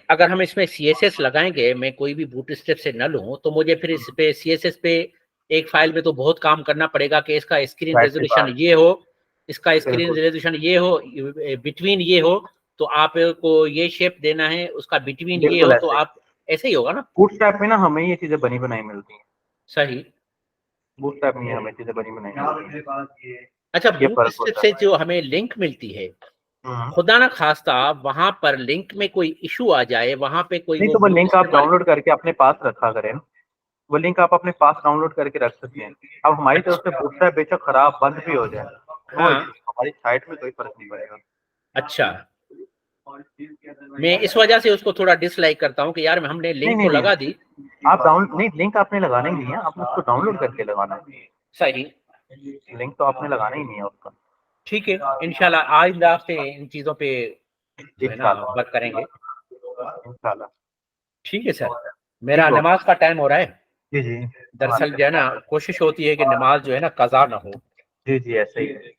अगर हम इसमें CSS लगाएंगे, मैं कोई भी बूटस्ट्रैप से न लूं, तो मुझे फिर इस पे CSS पे एक फाइल में तो बहुत काम करना पड़ेगा कि इसका स्क्रीन जाहिर सी रेजोल्यूशन बात, ये हो, इसका स्क्रीन बिल्कुल रेजोल्यूशन ये हो, बिटवीन ये हो, तो आपको ये शेप देना है, उसका बिटवीन ये बिल्कुल हो, तो ऐसे ही। आप ऐसे ही होगा ना। बूटस्ट्रैप में ना हमें ये चीजें बनी बनाई मिलती हैं, सही। बूटस्ट्रैप में हमें चीजें बनी बनाई मिलती हैं, अच्छा, ये फर्क बूटस्ट्रैप होता से है। जो हमें लिंक मिलती है, हम्म। खुदा ना खास्ता वहां पर लिंक में कोई इशू आ जाए, वहां पे कोई नहीं वो तो वो लिंक आप बूटस्ट्रैप वाले। डाउनलोड करके अपने पास रखा करें ना, वो लिंक आप अपने पास डाउनलोड करके रख सकते हैं। अब हमारी तरफ से अच्छा। बूटस्ट्रैप बेशक खराब बंद भी हो जाए, नो हाँ। इशू, हमारी साइट में कोई फर्क नहीं पड़ेगा। अच्छा, मैं इस वजह से उसको थोड़ा डिसलाइक करता हूँ कि यार हमने नहीं लिंक नहीं तो नहीं, लगा दी। आप डाउन नहीं, लिंक आपने लगाना ही नहीं है, आपने उसको डाउनलोड करके लगाना है। सही। लिंक तो आपने लगाना ही नहीं है उसका। ठीक है, इंशाल्लाह आइंदा से इन चीजों पे जो है ना इंशाल्लाह वर्क करेंगे। इंशाल्लाह। ठीक है सर, ठीक मेरा हो, नमाज का टाइम हो रहा है। जी जी। दरअसल जो है ना कोशिश होती है कि नमाज जो है ना कज़ा ना हो। जी जी ऐसे ही है।